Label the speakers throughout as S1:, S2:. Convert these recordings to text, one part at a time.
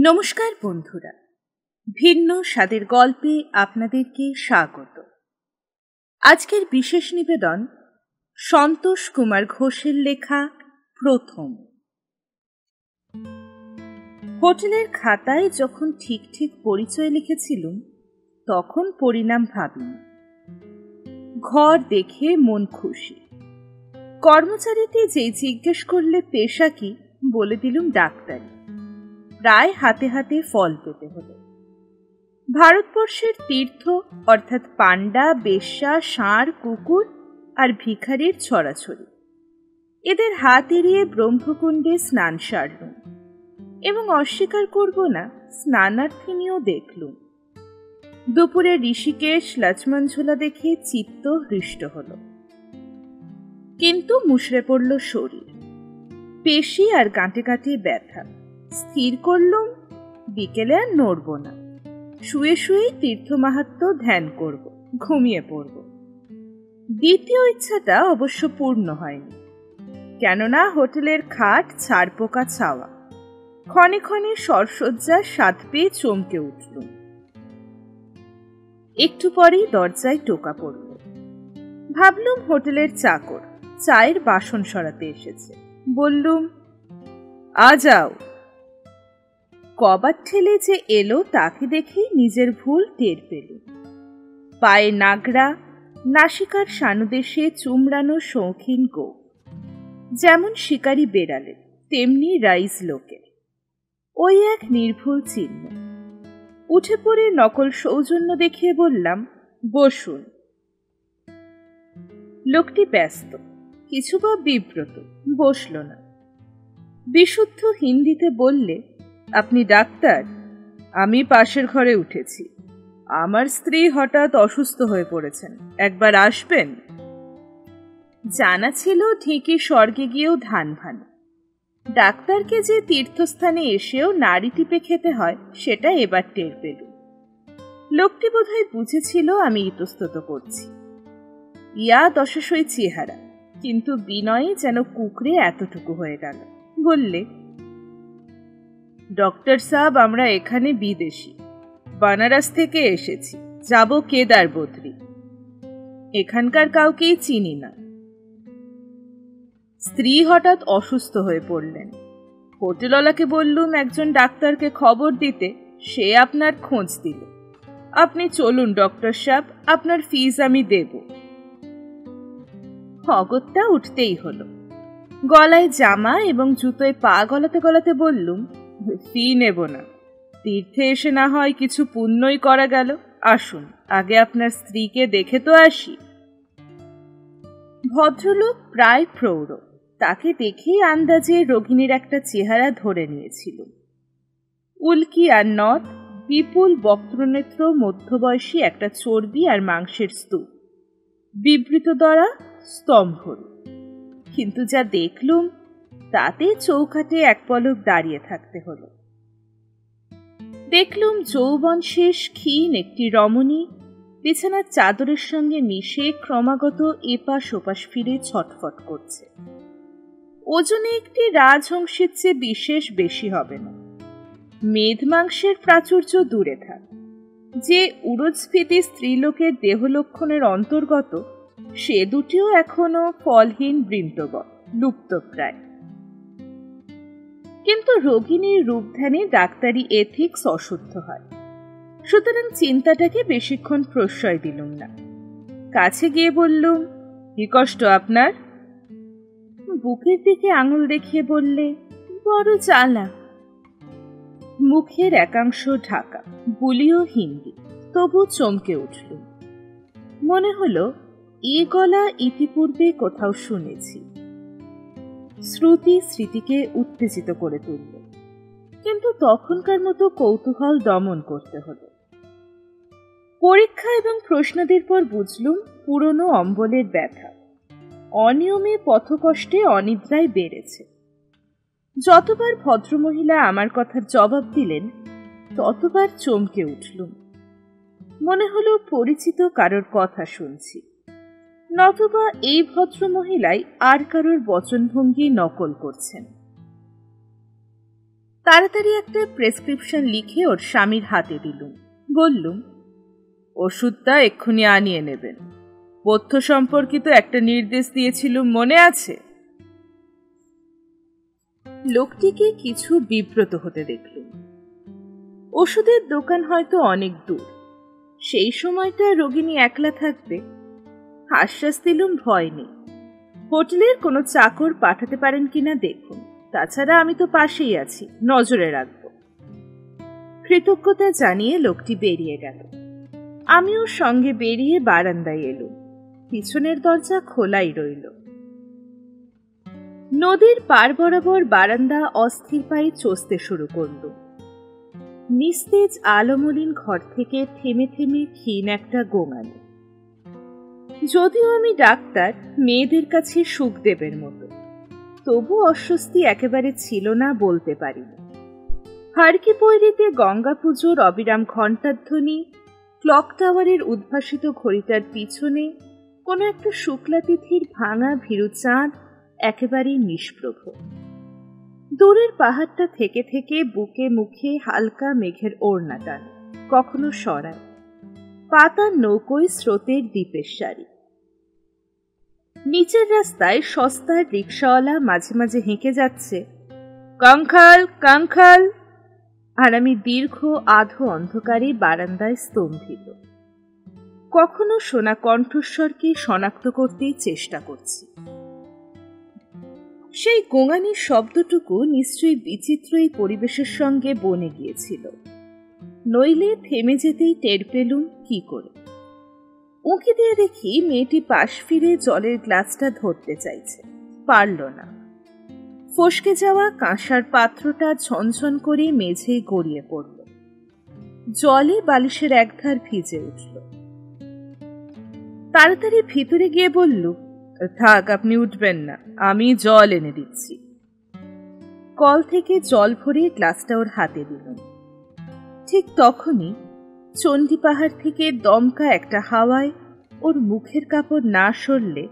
S1: নমস্কার বন্ধুরা, ভিন্ন স্বাদের গল্পে আপনাদেরকে স্বাগত। আজকের বিশেষ নিবেদন সন্তোষ কুমার ঘোষের লেখা প্রথম। হোটেলের খাতায় যখন ঠিক ঠিক পরিচয় লিখেছিলুম তখন পরিণাম ভাবিনি। ঘর দেখে মন খুশি। কর্মচারীটি যেই জিজ্ঞেস করলে পেশা কি, বলে দিলুম ডাক্তারি। প্রায় হাতে হাতে ফল পেতে হলো। ভারতবর্ষের তীর্থ অর্থাৎ পান্ডা, বেশ্যা, ষাঁড়, কুকুর আর ভিখারির ছড়াছড়ি। এদের হাত এড়িয়ে ব্রহ্মকুণ্ডে স্নান সারলুম এবং অস্বীকার করব না, স্নানার্থিনীও দেখলুম। দুপুরে ঋষিকেশ, লক্ষ্মণ ঝোলা দেখে চিত্ত হৃষ্ট হল, কিন্তু মুষড়ে পড়ল শরীর। পেশি আর গাঁটে গাঁটে ব্যথা। স্থির করলুম বিকেলে আর নড়ব না, শুয়ে শুয়েই তীর্থ মাহাত্ম্য ধ্যান করব, ঘুমিয়ে পড়ব। দ্বিতীয় ইচ্ছাটা অবশ্য পূর্ণ হয়নি, কেননা হোটেলের খাট ছাড়পোকা ছাওয়া। ক্ষণে ক্ষণে সরসজ্জার স্বাদ পেয়ে চমকে উঠলুম। একটু পরেই দরজায় টোকা পড়ল। ভাবলুম হোটেলের চাকর চায়ের বাসন সরাতে এসেছে। বললুম, আ যাও। কবাট ঠেলে যে এলো তাকে দেখেই নিজের ভুল টের পেলুম। পায়ে নাগরা, নাসিকার সানুদেশে চুমড়ানো শৌখিন গোঁফ, যেমন শিকারী বেড়ালে তেমনি রাইজ লোকের। ওই এক নির্ভুল চিহ্ন। উঠে পড়ে নকল সৌজন্য দেখিয়ে বললাম, বসুন। লোকটি ব্যস্ত, কিছু বা বিব্রত, বসল না। বিশুদ্ধ হিন্দিতে বললে, আপনি ডাক্তার? আমি পাশের ঘরে উঠেছি। আমার স্ত্রী হঠাৎ অসুস্থ হয়ে পড়েছেন, একবার আসবেন? জানা ছিল ঠিকই স্বর্গে গিয়েও ধান ভান। ডাক্তারকে যে তীর্থস্থানে এসেও নাড়ি টিপে খেতে হয় সেটা এবার টের পেল। লোকটি বোধহয় বুঝেছিল আমি ইতস্তত করছি। ইয়া দশাশই চেহারা, কিন্তু বিনয়ে যেন কুকড়ে এতটুকু হয়ে গেল। বললে, ডক্টর সাহেব, আমরা এখানে বিদেশি, বানারস থেকে এসেছি, যাব কেদার বদ্রী। এখানকার কাউকেই চিনি না। স্ত্রী হঠাৎ অসুস্থ হয়ে পড়লেন। হোটেলওয়ালাকে বললুম একজন ডাক্তারকে খবর দিতে, সে আপনার খোঁজ দিল। আপনি চলুন ডক্টর সাহেব, আপনার ফিস আমি দেব। অগত্যা উঠতেই হলো। গলায় জামা এবং জুতোয় পা গলাতে গলাতে বললুম, ফি নেব না, তীর্থে এসে না হয় কিছু পুণ্যই করা গেল। আসুন, আগে আপনার স্ত্রীকে দেখে তো আসি। ভদ্রলোক প্রায় প্রৌঢ়, তাকে দেখেই আন্দাজে রোগিণীর একটা চেহারা ধরে নিয়েছিল। উল্কি আর নথ, বিপুল বক্ত্রনেত্র, মধ্যবয়সী একটা চর্বি আর মাংসের স্তূপ, বিবৃত দরা, স্তম্ভরূপ। কিন্তু যা দেখলুম তাতে চৌখাটে এক পলক দাঁড়িয়ে থাকতে হলো। দেখলুম যৌবন শেষ ক্ষীণ একটি রমণী বিছানার চাদরের সঙ্গে মিশে ক্রমাগত এপাশ ওপাশ ফিরে ছটফট করছে। ওজনে একটি রাজহংসীর চেয়ে বিশেষ বেশি হবে না। মেদ মাংসের প্রাচুর্য দূরে থাক, যে উরোজস্ফীতি স্ত্রীলোকের দেহলক্ষণের অন্তর্গত, সে দুটিও এখনো ফলহীন বৃন্তবৎ, লুপ্তপ্রায়। কিন্তু রোগিণীর রূপধ্যানে ডাক্তারি এথিক্স অশুদ্ধ হয়, সুতরাং চিন্তাটাকে বেশিক্ষণ প্রশ্রয় দিলুম না। কাছে গিয়ে বললুম, কি কষ্ট আপনার? বুকের দিকে আঙুল দেখিয়ে বললে, বড় জ্বালা। মুখের একাংশ ঢাকা, বুলিও হিন্দি, তবু চমকে উঠল। মনে হলো এ গলা ইতিপূর্বে কোথাও শুনেছি। শ্রুতি স্মৃতিকে উত্তেজিত করে তুলল, কিন্তু তখনকার মতো কৌতূহল দমন করতে হলো। পরীক্ষা এবং প্রশ্নাদির পর বুঝলুম পুরনো অম্বলের ব্যথা, অনিয়মে পথকষ্টে অনিদ্রায় বেড়েছে। যতবার ভদ্রমহিলা আমার কথার জবাব দিলেন ততবার চমকে উঠলুম। মনে হলো পরিচিত কারোর কথা শুনছি, নতুবা এই ভদ্রমহিলাই আর কারোর বচনভঙ্গি নকল করছেন। তাড়াতাড়ি একটা প্রেসক্রিপশন লিখে ওর স্বামীর হাতে দিলুম। বললুম, ওষুধটা এক্ষুনি আনিয়ে নেবেন। পথ্য সম্পর্কিত একটা নির্দেশ দিয়েছিলুম, মনে আছে? লোকটিকে কিছু বিব্রত হতে দেখলুম। ওষুধের দোকান হয়তো অনেক দূর, সেই সময়টা রোগিণী একলা থাকবে। আশ্বাস দিলুম, ভয় নেই, হোটেলের কোনো চাকর পাঠাতে পারেন কিনা দেখুন, তাছাড়া আমি তো পাশেই আছি, নজরে রাখব। কৃতজ্ঞতা জানিয়ে লোকটি বেরিয়ে গেল। আমিও সঙ্গে বেরিয়ে বারান্দায় এলুম। পিছনের দরজা খোলাই রইল। নদীর পার বরাবর বারান্দা অস্থির পায়ে চষতে শুরু করল। নিস্তেজ আলোমলিন ঘর থেকে থেমে থেমে ক্ষীণ একটা গোঙানি। যদিও আমি ডাক্তার, মেয়েদের কাছে সুখদেবের মতো, তবু অস্বস্তি একেবারে ছিল না বলতে পারি না। হারকি পৈরিতে গঙ্গা পুজোর অবিরাম ঘণ্টাধ্বনি, ক্লক টাওয়ারের উদ্ভাসিত ঘড়িটার পিছনে কোনো একটা শুক্লা তিথির ভাঙা ভীরু চাঁদ একেবারেই নিষ্প্রভ। দূরের পাহাড়টা থেকে থেকে বুকে মুখে হালকা মেঘের ওড়না টানে, কখনো সরায়। পাতার নৌকোয় স্রোতের দ্বীপের সারি। নিচের রাস্তায় সস্তার রিক্সাওয়ালা মাঝে মাঝে হেঁকে যাচ্ছে, কাঙ্খাল কাঙ্খাল। আর আমি দীর্ঘ আধো অন্ধকারে বারান্দায় স্তম্ভিত। কখনো শোনা কণ্ঠস্বরকে শনাক্ত করতেই চেষ্টা করছি। সেই গোঙানির শব্দটুকু নিশ্চয়ই বিচিত্র এই পরিবেশের সঙ্গে বনে গিয়েছিল, নইলে থেমে যেতেই টের পেলুম কি করে। উঁকি দিয়ে দেখি মেয়েটি পাশ ফিরে জলের গ্লাসটা ধরতে চাইছে, পারল না। ফসকে যাওয়া কাঁসার পাত্রটা ঝনঝন করে মেঝেই গড়িয়ে পড়ল। জলে বালিশের একধার ভিজে উঠল। তাড়াতাড়ি ভিতরে গিয়ে বলল, থাক, আপনি উঠবেন না, আমি জল এনে দিচ্ছি। কল থেকে জল ভরে গ্লাসটা ওর হাতে দিলাম। ঠিক তখনই চণ্ডী পাহাড় থেকে দমকা একটা হাওয়ায় ওর মুখের কাপড় না সরলে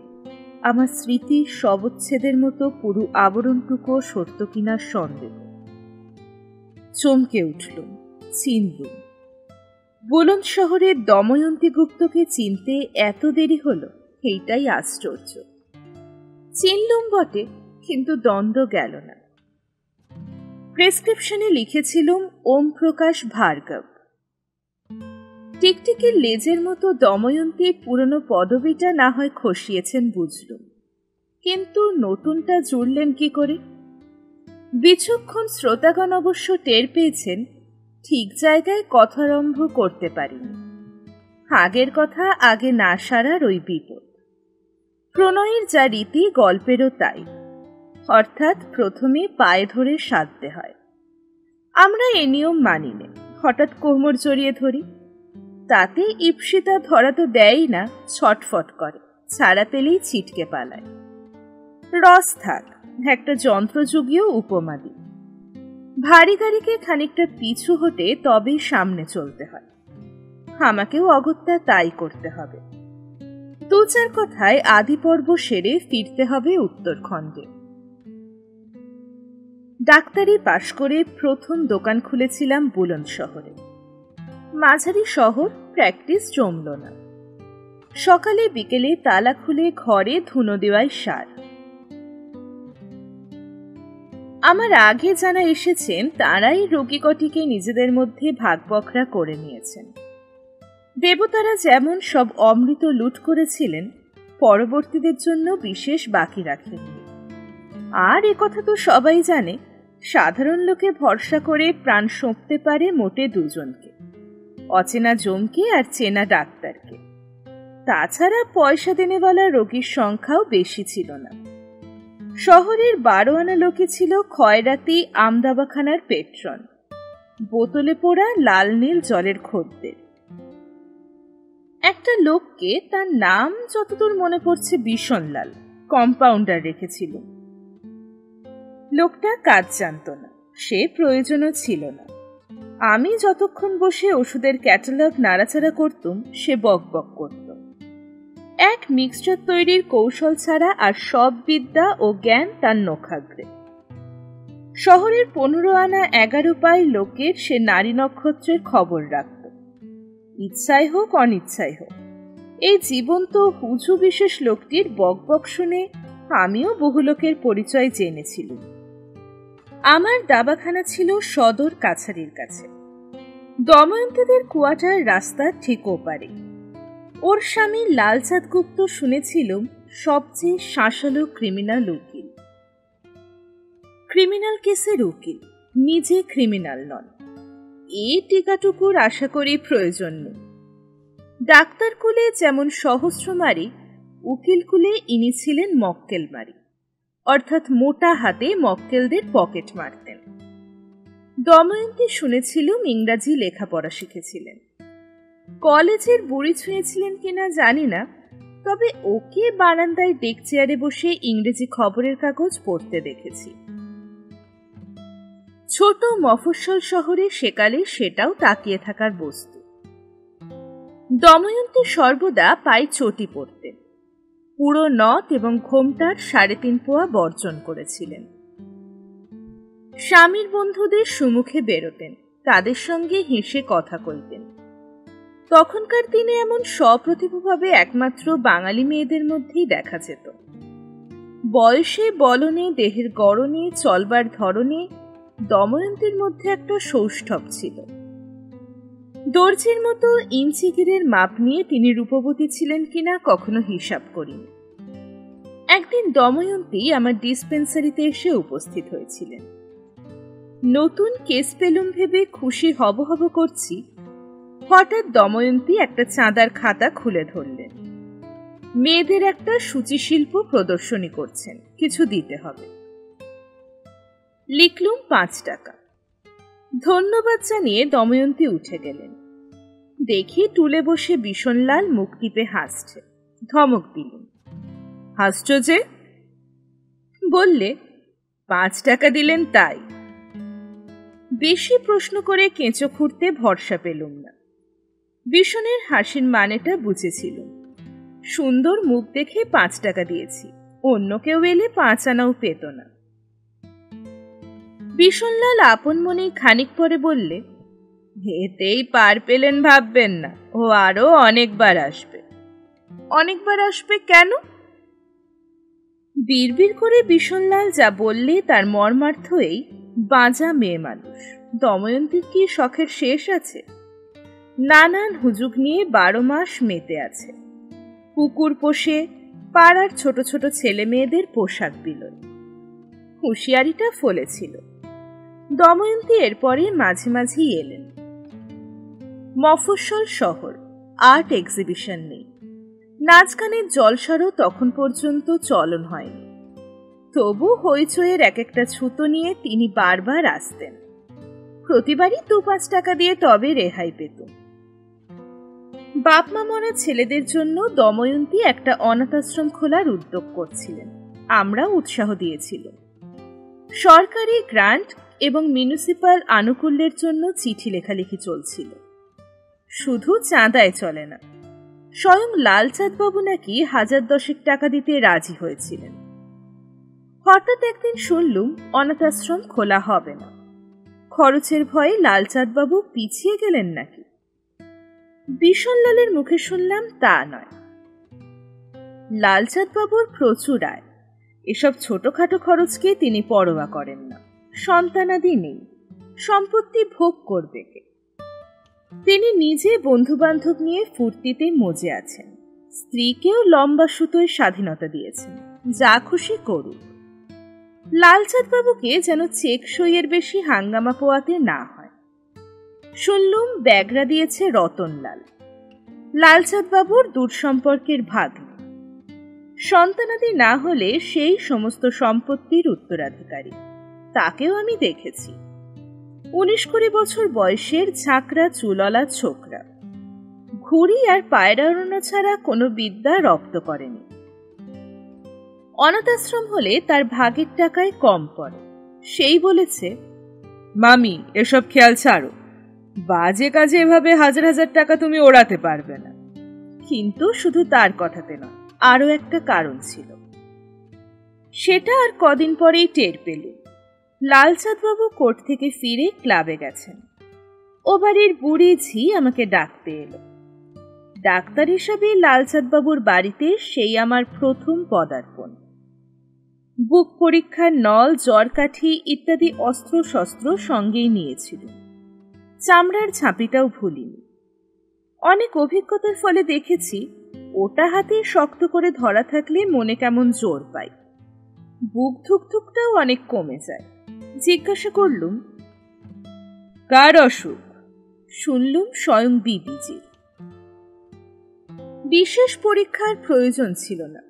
S1: আমার স্মৃতির শবচ্ছেদের মতো পুরো আবরণটুকু সরত কিনার সন্দেহ। চমকে উঠলুম, চিনলুম। বুলন্দ শহরের দময়ন্তী গুপ্তকে চিনতে এত দেরি হলো, এইটাই আশ্চর্য। চিনলুম বটে, কিন্তু দ্বন্দ্ব গেল না। প্রেসক্রিপশনে লিখেছিলুম ওম প্রকাশ ভার্গব। টিকটিকির লেজের মতো দময়ন্তী পুরনো পদবিটা না হয় খসিয়েছেন বুঝলুম, কিন্তু নতুনটা জুড়লেন কি করে? বিচক্ষণ শ্রোতাগণ অবশ্য টের পেয়েছেন ঠিক জায়গায় কথারম্ভ করতে পারিনি। আগের কথা আগে না সারার ওই বিপদ। প্রণয়ের যা রীতি, গল্পেরও তাই, অর্থাৎ প্রথমে পায়ে ধরে সাধতে হয়। আমরা এ নিয়ম মানি নে, হঠাৎ কোমর জড়িয়ে ধরি। তাতে ইপসিতা ধরা তো দেয়ই না, ছটফট করে, ছাড়া পেলেই ছিটকে পালায়। রস থাক, একটা যন্ত্রযুগীয় উপমা দিই। ভারী গাড়িকে খানিকটা পিছু হতে তবেই সামনে চলতে হয়। আমাকেও অগত্যা তাই করতে হবে। দু চার কথায় আদি পর্ব সেরে ফিরতে হবে উত্তরখণ্ডে। ডাক্তারি পাশ করে প্রথম দোকান খুলেছিলাম বুলন্দ শহরে। মাঝারি শহর, প্র্যাকটিস জমল না। সকালে বিকেলে তালা খুলে ঘরে ধুনো দেওয়াই সার। আমার আগে যারা এসেছেন তারাই রোগী কটিকে নিজেদের মধ্যে ভাগ বখরা করে নিয়েছেন। দেবতারা যেমন সব অমৃত লুট করেছিলেন, পরবর্তীদের জন্য বিশেষ বাকি রাখেননি। আর একথা তো সবাই জানে, সাধারণ লোকে ভরসা করে প্রাণ সঁপতে পারে মোটে দুজনকে, অচেনা জমকে আর চেনা ডাক্তারকে। তাছাড়া পয়সা দেনেওয়ালা রোগীর সংখ্যাও বেশি ছিল না। শহরের 12 আনা লোকে ছিল খয়রাতি আমদাবাখানার পেট্রন, বোতলে পোড়া লাল নীল জলের খদ্দের। একটা লোককে, তার নাম যতদূর মনে পড়ছে বিশনলাল, কম্পাউন্ডার রেখেছিল। লোকটা কাজ জানত না, সে প্রয়োজনও ছিল না। আমি যতক্ষণ বসে ওষুধের ক্যাটালগ নাড়াচাড়া করতুম, সে বক বক করত। এক মিক্সচার তৈরির কৌশল ছাড়া আর সব বিদ্যা ও জ্ঞান তার নখাগ্রে। শহরের 15 আনা 11 পাই লোকের সে নারী নক্ষত্রের খবর রাখত, ইচ্ছায় হোক অনিচ্ছায় হোক। এই জীবন্ত হুজু বিশেষ লোকটির বকবক শুনে আমিও বহু লোকের পরিচয় জেনেছিলাম। আমার দাবাখানা ছিল সদর কাছারির কাছে, দময়ন্তীদের কুয়াটার রাস্তার ঠিক ওপারে। ওর স্বামী লালচাঁদ গুপ্ত শুনেছিলাম সবচেয়ে শাসালো ক্রিমিনাল উকিল, ক্রিমিনাল কেসের উকিল, নিজে ক্রিমিনাল নন। এই টিকাটুকুর আশা করি প্রয়োজন নেই। ডাক্তার কুলে যেমন সহস্রমারি, উকিল কুলে ইনি ছিলেন মক্কেলমারি, অর্থাৎ মোটা হাতে মক্কেলদের পকেট মারতেন। দময়ন্তী শুনেছিলুম ইংরাজি লেখাপড়া শিখেছিলেন। কলেজের বুড়ি ছুঁয়েছিলেন কিনা জানি না, তবে ওকে বারান্দায় ডেক চেয়ারে বসে ইংরেজি খবরের কাগজ পড়তে দেখেছি। ছোট মফস্বল শহরে সেকালে সেটাও তাকিয়ে থাকার বস্তু। দময়ন্তী সর্বদা পায়ে চটি পরতেন, পুরো নথ এবং ঘোমটার 3.5 পোয়া বর্জন করেছিলেন। স্বামীর বন্ধুদের সম্মুখে বেরোতেন, তাদের সঙ্গে হেসে কথা কইতেন। তখনকার দিনে এমন সপ্রতিভভাবে একমাত্র বাঙালি মেয়েদের মধ্যেই দেখা যেত। বয়সে, বলনে, দেহের গড়নে, চলবার ধরনে দময়ন্তীর মধ্যে একটা সৌষ্ঠব ছিল। দর্জির মতো ইঞ্চিগিরের মাপ নিয়ে তিনি রূপবতী ছিলেন কিনা কখনো হিসাব করিনি। একদিন দময়ন্তী আমার ডিসপেন্সারিতে এসে উপস্থিত হয়েছিলেন। নতুন কেস পেলুম ভেবে খুশি হব হব করছি, হঠাৎ দময়ন্তী একটা চাঁদার খাতা খুলে ধরলেন। মেয়েদের একটা সূচিশিল্প প্রদর্শনী করছেন, কিছু দিতে হবে। লিখলুম 5 টাকা। ধন্যবাদ জানিয়ে দময়ন্তী উঠে গেলেন। দেখি টুলে বসে বিষণলাল মুখ টিপে হাসছে। ধমক দিলুম, হাসছ যে? বললে, 5 টাকা দিলেন তাই। বেশি প্রশ্ন করে কেঁচো খুঁড়তে ভরসা পেলুম না। বিষণের হাসির মানেটা বুঝেছিল। সুন্দর মুখ দেখে 5 টাকা দিয়েছি, অন্য কেউ এলে 5 আনাও পেত না। বিষণলাল আপন মনে খানিক পরে বললে, এতেই পার পেলেন ভাববেন না, ও আরো অনেকবার আসবে। অনেকবার আসবে কেন? বিড়বিড় করে বিষণলাল যা বললে তার মর্মার্থ এই, বাঁচা মেয়ে মানুষ, দময়ন্তীর কি শখের শেষ আছে? নানান হুজুগ নিয়ে 12 মাস মেতে আছে। কুকুর পোষে, পাড়ার ছোট ছোট ছেলে মেয়েদের পোশাক বিলোয়। হুঁশিয়ারিটা ফলেছিল। দময়ন্তী এরপরে মাঝে মাঝেই এলেন। মফস্বল শহর, আর্ট এক্সিবিশন নেই, নাচ গানের জলসারও তখন পর্যন্ত চলন হয়নি। তবু হইচইয়ের এক একটা ছুতো নিয়ে তিনি বারবার আসতেন। প্রতিবারই 2-5 টাকা দিয়ে তবে রেহাই পেত। বাপমা মরা ছেলেদের জন্য দময়ন্তী একটা অনাথাশ্রম খোলার উদ্যোগ করছিলেন, আমরা উৎসাহ দিয়েছিল। সরকারি গ্রান্ট এবং মিউনিসিপাল আনুকূল্যের জন্য চিঠি লেখালেখি চলছিল। শুধু চাঁদায় চলে না, স্বয়ং লালচাঁদ বাবু নাকি 1010 টাকা দিতে রাজি হয়েছিলেন। হঠাৎ একদিন শুনলুম অনাথাশ্রম খোলা হবে না। খরচের ভয়ে লালচাঁদ বাবু পিছিয়ে গেলেন নাকি? বিষণলালের মুখে শুনলাম তা নয়। লালচাঁদ বাবুর প্রচুর আয়, এসব ছোটখাটো খরচকে তিনি পরোয়া করেন না। সন্তানাদি নেই, সম্পত্তি ভোগ করবে কে? তিনি নিজে বন্ধু বান্ধব নিয়ে ফুর্তিতে মজে আছেন। স্ত্রীকেও লম্বা সুতোয় স্বাধীনতা দিয়েছেন, যা খুশি করুক। লালচাঁদ বাবুকে যেন চেক সইয়ের বেশি হাঙ্গামা পোয়াতে না হয়। শুনলুম ব্যাগরা দিয়েছে রতনলাল, লালচাঁদ বাবুর দূর সম্পর্কের ভাগ্নে। সন্তানাদি না হলে সেই সমস্ত সম্পত্তির উত্তরাধিকারী। তাকেও আমি দেখেছি। 19-20 বছর বয়সের ঝাঁকড়া চুলওয়ালা ছোকরা, ঘুড়ি আর পায়রা ওড়ানো ছাড়া কোনো বিদ্যা রপ্ত করেনি। অনাথাশ্রম হলে তার ভাগের টাকায় কম পড়ে। সেই বলেছে, মামি এসব খেয়াল ছাড়ো, বাজে কাজে এভাবে 1000 টাকা তুমি ওড়াতে পারবে না। কিন্তু শুধু তার কথাতে নয়, আরো একটা কারণ ছিল। সেটা আর কদিন পরেই টের পেলুম। লালচাঁদবাবু কোর্ট থেকে ফিরে ক্লাবে গেছেন। ও বাড়ির বুড়ি ঝি আমাকে ডাকতে এলো। ডাক্তার হিসাবে লালচাঁদবাবুর বাড়িতে সেই আমার প্রথম পদার্পণ। বুক পরীক্ষার নল, জ্বরকাঠি ইত্যাদি অস্ত্র শস্ত্র সঙ্গেই নিয়েছিল। চামড়ার ঝাঁপিটাও ভুলিনি। অনেক অভিজ্ঞতার ফলে দেখেছি ওটা হাতে শক্ত করে ধরা থাকলে মনে কেমন জোর পাই, বুক ধুকধুকটাও অনেক কমে যায়। জিজ্ঞাসা করলুম, কার অসুখ? শুনলুম স্বয়ং বিবিজির। বিশেষ পরীক্ষার প্রয়োজন ছিল না।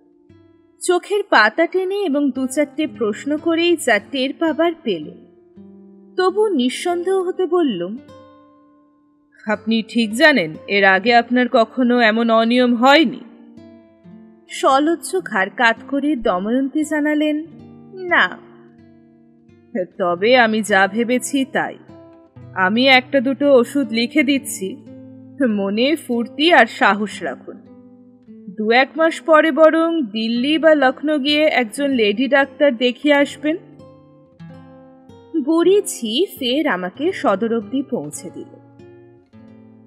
S1: চোখের পাতা টেনে এবং 2-4টে প্রশ্ন করেই যা টের পাবার পেলেন। তবু নিঃসন্দেহ হতে বললুম, আপনি ঠিক জানেন এর আগে আপনার কখনো এমন অনিয়ম হয়নি? সলজ্জ ঘাড় কাত করে দময়ন্তী জানালেন, না। তবে আমি যা ভেবেছি তাই। আমি 1-2 ওষুধ লিখে দিচ্ছি, মনে ফুর্তি আর সাহস রাখুন। 2-1 মাস পরে বরং দিল্লি বা লখনৌ গিয়ে একজন লেডি ডাক্তার দেখিয়ে আসবেন। বুড়ি ঝি ফের আমাকে সদর অবধি পৌঁছে দিল।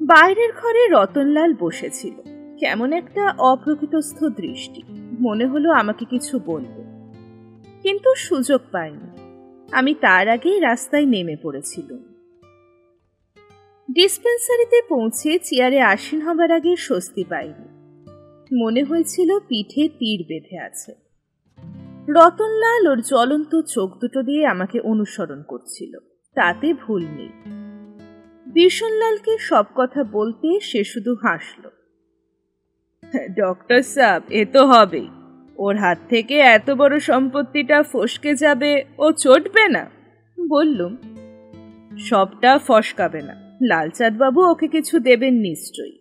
S1: বাইরের ঘরে রতনলাল বসেছিল, কেমন একটা অপ্রকৃতস্থ দৃষ্টি। মনে হলো আমাকে কিছু বলবে, কিন্তু সুযোগ পাইনি। আমি তার আগেই রাস্তায় নেমে পড়েছিলাম। ডিসপেন্সারিতে পৌঁছে চেয়ারে আসীন হবার আগে স্বস্তি পাইনি। মনে হয়েছিল পিঠে তীর বেঁধে আছে। রতনলাল ওর জ্বলন্ত চোখ দুটো দিয়ে আমাকে অনুসরণ করছিল, তাতে ভুল নেই। বিষণলালকে সব কথা বলতে সে শুধু হাসল। ডক্টর সাহেব, এ তো হবেই। ওর হাত থেকে এত বড় সম্পত্তিটা ফসকে যাবে, ও চটবে না? বললুম, সবটা ফসকাবে না, লালচাঁদবাবু ওকে কিছু দেবেন নিশ্চয়ই।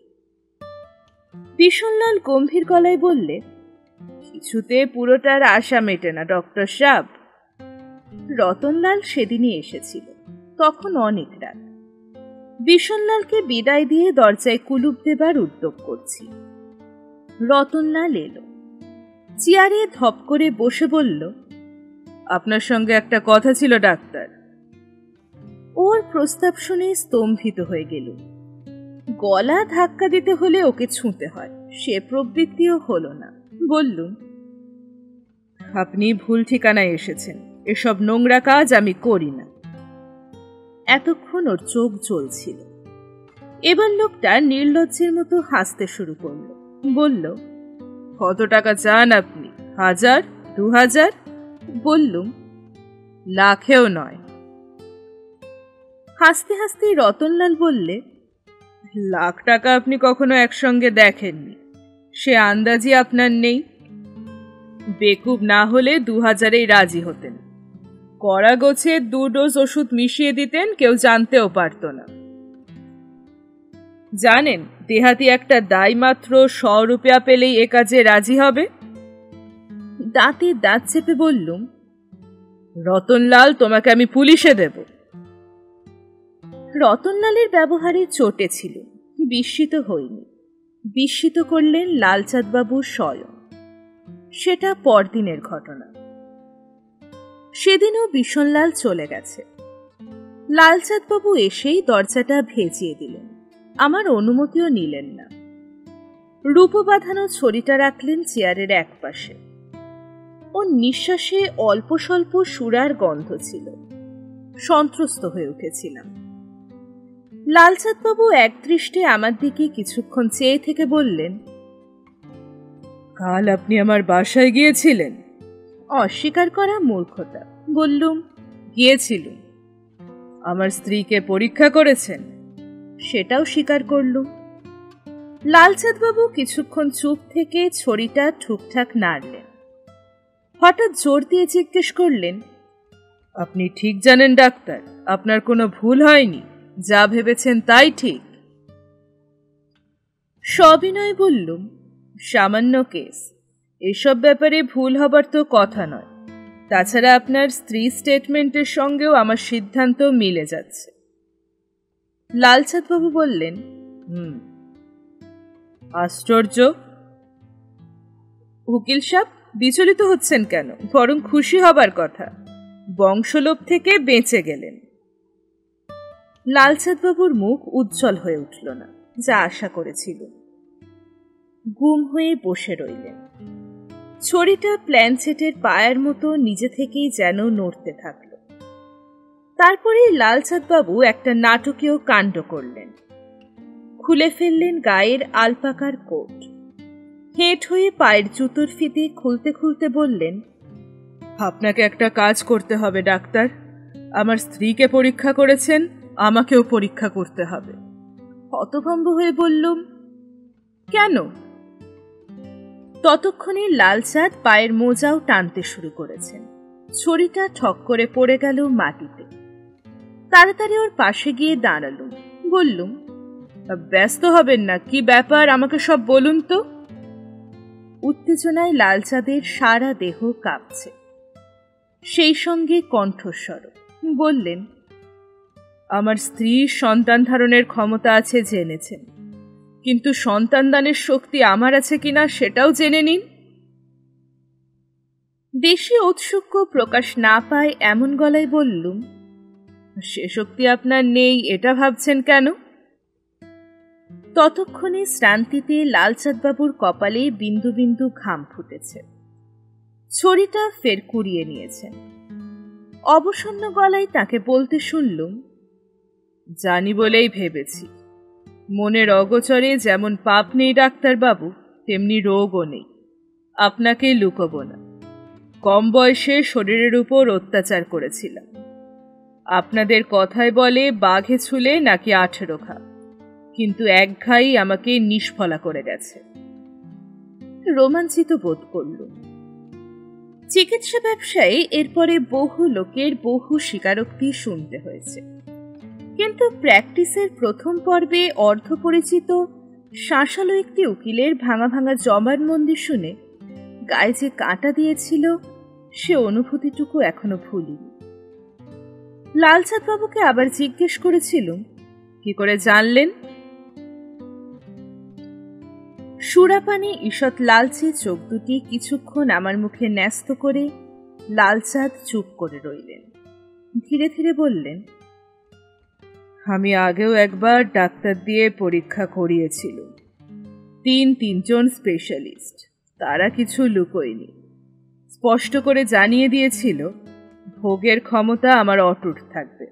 S1: বিষণলাল গম্ভীর গলায় বললে, কিছুতে পুরোটার আশা মেটে না ডক্টর সাহেব। রতনলাল সেদিনই এসেছিল, তখন অনেক রাত। বিষণলালকে বিদায় দিয়ে দরজায় কুলুপ দেবার উদ্যোগ করছি। রতনলাল এলো, চেয়ারে ধপ করে বসে বলল, আপনার সঙ্গে একটা কথা ছিল ডাক্তার। ওর প্রস্তাব শুনে স্তম্ভিত হয়ে গেল। গলা ধাক্কা দিতে হলে ওকে ছুঁতে হয়, সে প্রবৃত্তিও হলো না। বললুম, আপনি ভুল ঠিকানায় এসেছেন, এসব নোংরা কাজ আমি করি না। এতক্ষণ ওর চোখ জ্বলছিল। এবার লোকটা নির্লজ্জের মতো হাসতে শুরু করল। বলল, কত টাকা চান আপনি? 1000, 2000? বললুম, লাখেও নয়। হাসতে হাসতে রতনলাল বললে, লাখ টাকা আপনি কখনো একসঙ্গে দেখেননি, সে আন্দাজি আপনার নেই। বেকুব না হলে 2000-এই রাজি হতেন। কড়া গোছে 2 ডোজ ওষুধ মিশিয়ে দিতেন, কেউ জানতেও পারত না। জানেন দেহাতি একটা দায় মাত্র 100 রুপিয়া পেলেই এ কাজে রাজি হবে। দাঁতে দাঁত চেপে বললুম, রতনলাল, তোমাকে আমি পুলিশে দেব। রতনলালের ব্যবহারে চটে ছিল, বিস্মিত হইনি। বিস্মিত করলেন লালচাঁদবাবু স্বয়ং। সেটা পরদিনের ঘটনা। সেদিনও বিষণলাল চলে গেছে। লালচাঁদবাবু এসেই দরজাটা ভেজিয়ে দিলেন, আমার অনুমতিও নিলেন না। রূপ বাঁধানো ছড়িটা রাখলেন চেয়ারের এক পাশে। ওর নিঃশ্বাসে অল্প স্বল্প সুরার গন্ধ ছিল। সন্ত্রস্ত হয়ে উঠেছিলাম। লালচাঁদবাবু একদৃষ্টে আমার দিকে কিছুক্ষণ চেয়ে থেকে বললেন, কাল আপনি আমার বাসায় গিয়েছিলেন? অস্বীকার করা মূর্খতা। বললুম, গিয়েছিলুম। আমার স্ত্রীকে পরীক্ষা করেছেন? সেটাও স্বীকার করলুম। লালচাঁদবাবু কিছুক্ষণ চুপ থেকে ছড়িটা ঠিকঠাক নাড়লেন। হঠাৎ জোর দিয়ে জিজ্ঞেস করলেন, আপনি ঠিক জানেন ডাক্তার, আপনার কোনো ভুল হয়নি? যা ভেবেছেন তাই ঠিক? সবিনয় বললুম, সামান্য কেস, এসব ব্যাপারে ভুল হবার তো কথা নয়। তাছাড়া আপনার স্ত্রী স্টেটমেন্টের সঙ্গেও আমার সিদ্ধান্ত মিলে যাচ্ছে। লালচাঁদবাবু বললেন, আশ্চর্য। উকিল সাহেব বিচলিত হচ্ছেন কেন? বরং খুশি হবার কথা। বংশলোভ থেকে বেঁচে গেলেন। লালচাঁদবাবুর মুখ উজ্জ্বল হয়ে উঠল না, যা আশা করেছিল। গুম হয়ে বসে রইলেন। ছড়িটা প্ল্যানচেটের পায়ের মতো নিজে থেকেই যেন নড়তে থাকল। তারপরেই লালচাঁদবাবু একটা নাটকীয় কাণ্ড করলেন। খুলে ফেললেন গায়ের আলপাকার কোট। হেঁট হয়ে পায়ের জুতোর ফিতে খুলতে খুলতে বললেন, আপনাকে একটা কাজ করতে হবে ডাক্তার। আমার স্ত্রীকে পরীক্ষা করেছেন, আমাকেও পরীক্ষা করতে হবে। হতভম্ব হয়ে বললুম, কেন? ততক্ষণে লালচাঁদ পায়ের মোজাও টানতে শুরু করেছেন। ছড়িটা ঠক করে পড়ে গেল মাটিতে। তাড়াতাড়ি ওর পাশে গিয়ে দাঁড়ালুম। বললুম, ব্যস্ত হবেন না, কি ব্যাপার আমাকে সব বলুন তো। উত্তেজনায় লালচাঁদের সারা দেহ কাঁপছে, সেই সঙ্গে কণ্ঠস্বর। বললেন, আমার স্ত্রীর সন্তান ধারণের ক্ষমতা আছে জেনেছেন, কিন্তু সন্তান দানের শক্তি আমার আছে কিনা সেটাও জেনে নিন। বেশি ঔৎসুক্য প্রকাশ না পায় এমন গলায় বললুম, সে শক্তি আপনার নেই এটা ভাবছেন কেন? ততক্ষণে শ্রান্তিতে লালচাঁদবাবুর কপালে বিন্দু বিন্দু ঘাম ফুটেছে। ছড়িটা ফের কুড়িয়ে নিয়েছেন। অবসন্ন গলায় তাকে বলতে শুনলুম, জানি বলেই ভেবেছি। মনের অগোচরে যেমন পাপ নেই ডাক্তারবাবু, তেমনি রোগও নেই। আপনাকে লুকোব না, কম বয়সে শরীরের উপর অত্যাচার করেছিলাম। আপনাদের কথায় বলে বাঘে ছুলে নাকি 18 ঘা, কিন্তু এক ঘাই আমাকে নিষ্ফলা করে গেছে। রোমাঞ্চিত বোধ করলুম। চিকিৎসা ব্যবসায় এরপরে বহু লোকের বহু স্বীকারোক্তি শুনতে হয়েছে, কিন্তু প্র্যাকটিসের প্রথম পর্বে অর্ধপরিচিত শাঁসালো একটি উকিলের ভাঙা ভাঙা জবানবন্দি শুনে গায়ে যে কাঁটা দিয়েছিল, সে অনুভূতিটুকু এখনো ভুলিনি। লালচাঁদবাবুকে আবার জিজ্ঞেস করেছিলুম, কি করে জানলেন? সুরাপানে ঈষৎ লালচে চোখ দুটি কিছুক্ষণ আমার মুখে ন্যস্ত করে লালচাঁদ চুপ করে রইলেন। ধীরে ধীরে বললেন, আমি আগেও একবার ডাক্তার দিয়ে পরীক্ষা করিয়েছিল। তিনজন স্পেশালিস্ট, তারা কিছু লুকোয়নি। স্পষ্ট করে জানিয়ে দিয়েছিল, ভোগের ক্ষমতা আমার অটুট থাকবে,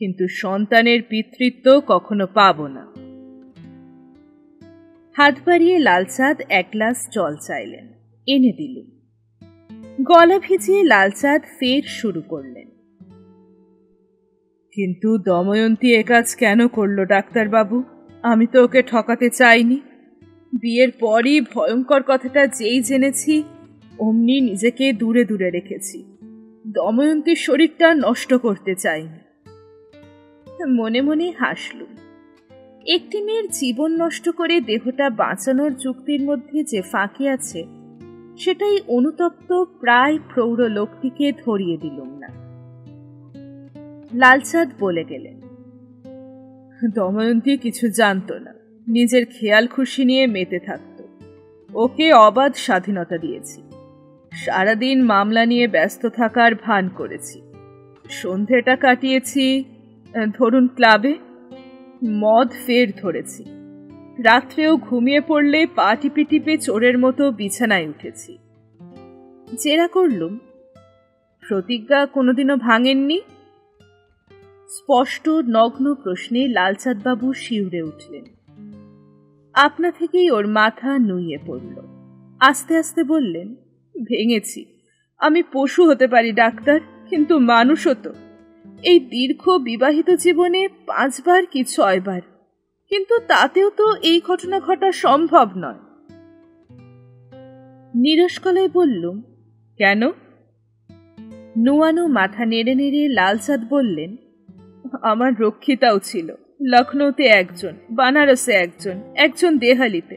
S1: কিন্তু সন্তানের পিতৃত্ব কখনো পাব না। হাত বাড়িয়ে লালচাঁদ এক গ্লাস জল চাইলেন, এনে দিলুম। গলা ভিজিয়ে লালচাঁদ ফের শুরু করলেন, কিন্তু দময়ন্তী এ কাজ কেন করলো ডাক্তারবাবু? আমি তো ওকে ঠকাতে চাইনি। বিয়ের পরই ভয়ঙ্কর কথাটা যেই জেনেছি, অমনি নিজেকে দূরে দূরে রেখেছি। দময়ন্তীর শরীরটা নষ্ট করতে চাইনি। মনে মনে হাসলুম। একটি মেয়ের জীবন নষ্ট করে দেহটা বাঁচানোর যুক্তির মধ্যে যে ফাঁকি আছে, সেটাই অনুতপ্ত প্রায় প্রৌঢ় লোকটিকে ধরিয়ে দিলুম না। লালচাঁদ বলে গেলেন, দময়ন্তী কিছু জানত না, নিজের খেয়াল খুশি নিয়ে মেতে থাকত। ওকে অবাধ স্বাধীনতা দিয়েছি। সারাদিন মামলা নিয়ে ব্যস্ত থাকার ভান করেছি। সন্ধেটা কাটিয়েছি ধরুন ক্লাবে। মদ ফের ধরেছি। রাত্রেও ঘুমিয়ে পড়লে পা টিপে টিপে চোরের মতো বিছানায় উঠেছি। জেরা করলুম, প্রতিজ্ঞা কোনোদিনও ভাঙেননি। স্পষ্ট নগ্ন প্রশ্নে লালচাঁদবাবু শিউরে উঠলেন। আপনা থেকেই ওর মাথা নুইয়ে পড়ল। আস্তে আস্তে বললেন, ভেঙেছি। আমি পশু হতে পারি ডাক্তার, কিন্তু মানুষও তো। এই দীর্ঘ বিবাহিত জীবনে 5 বার কি 6 বার, কিন্তু তাতেও তো এই ঘটনা ঘটা সম্ভব নয়। নিরস গলায় বললুম, কেন? নুয়ানো মাথা নেড়ে নেড়ে লালচাঁদ বললেন, আমার রক্ষিতাও ছিল। লখনৌতে একজন, বানারসে একজন দেহালিতে,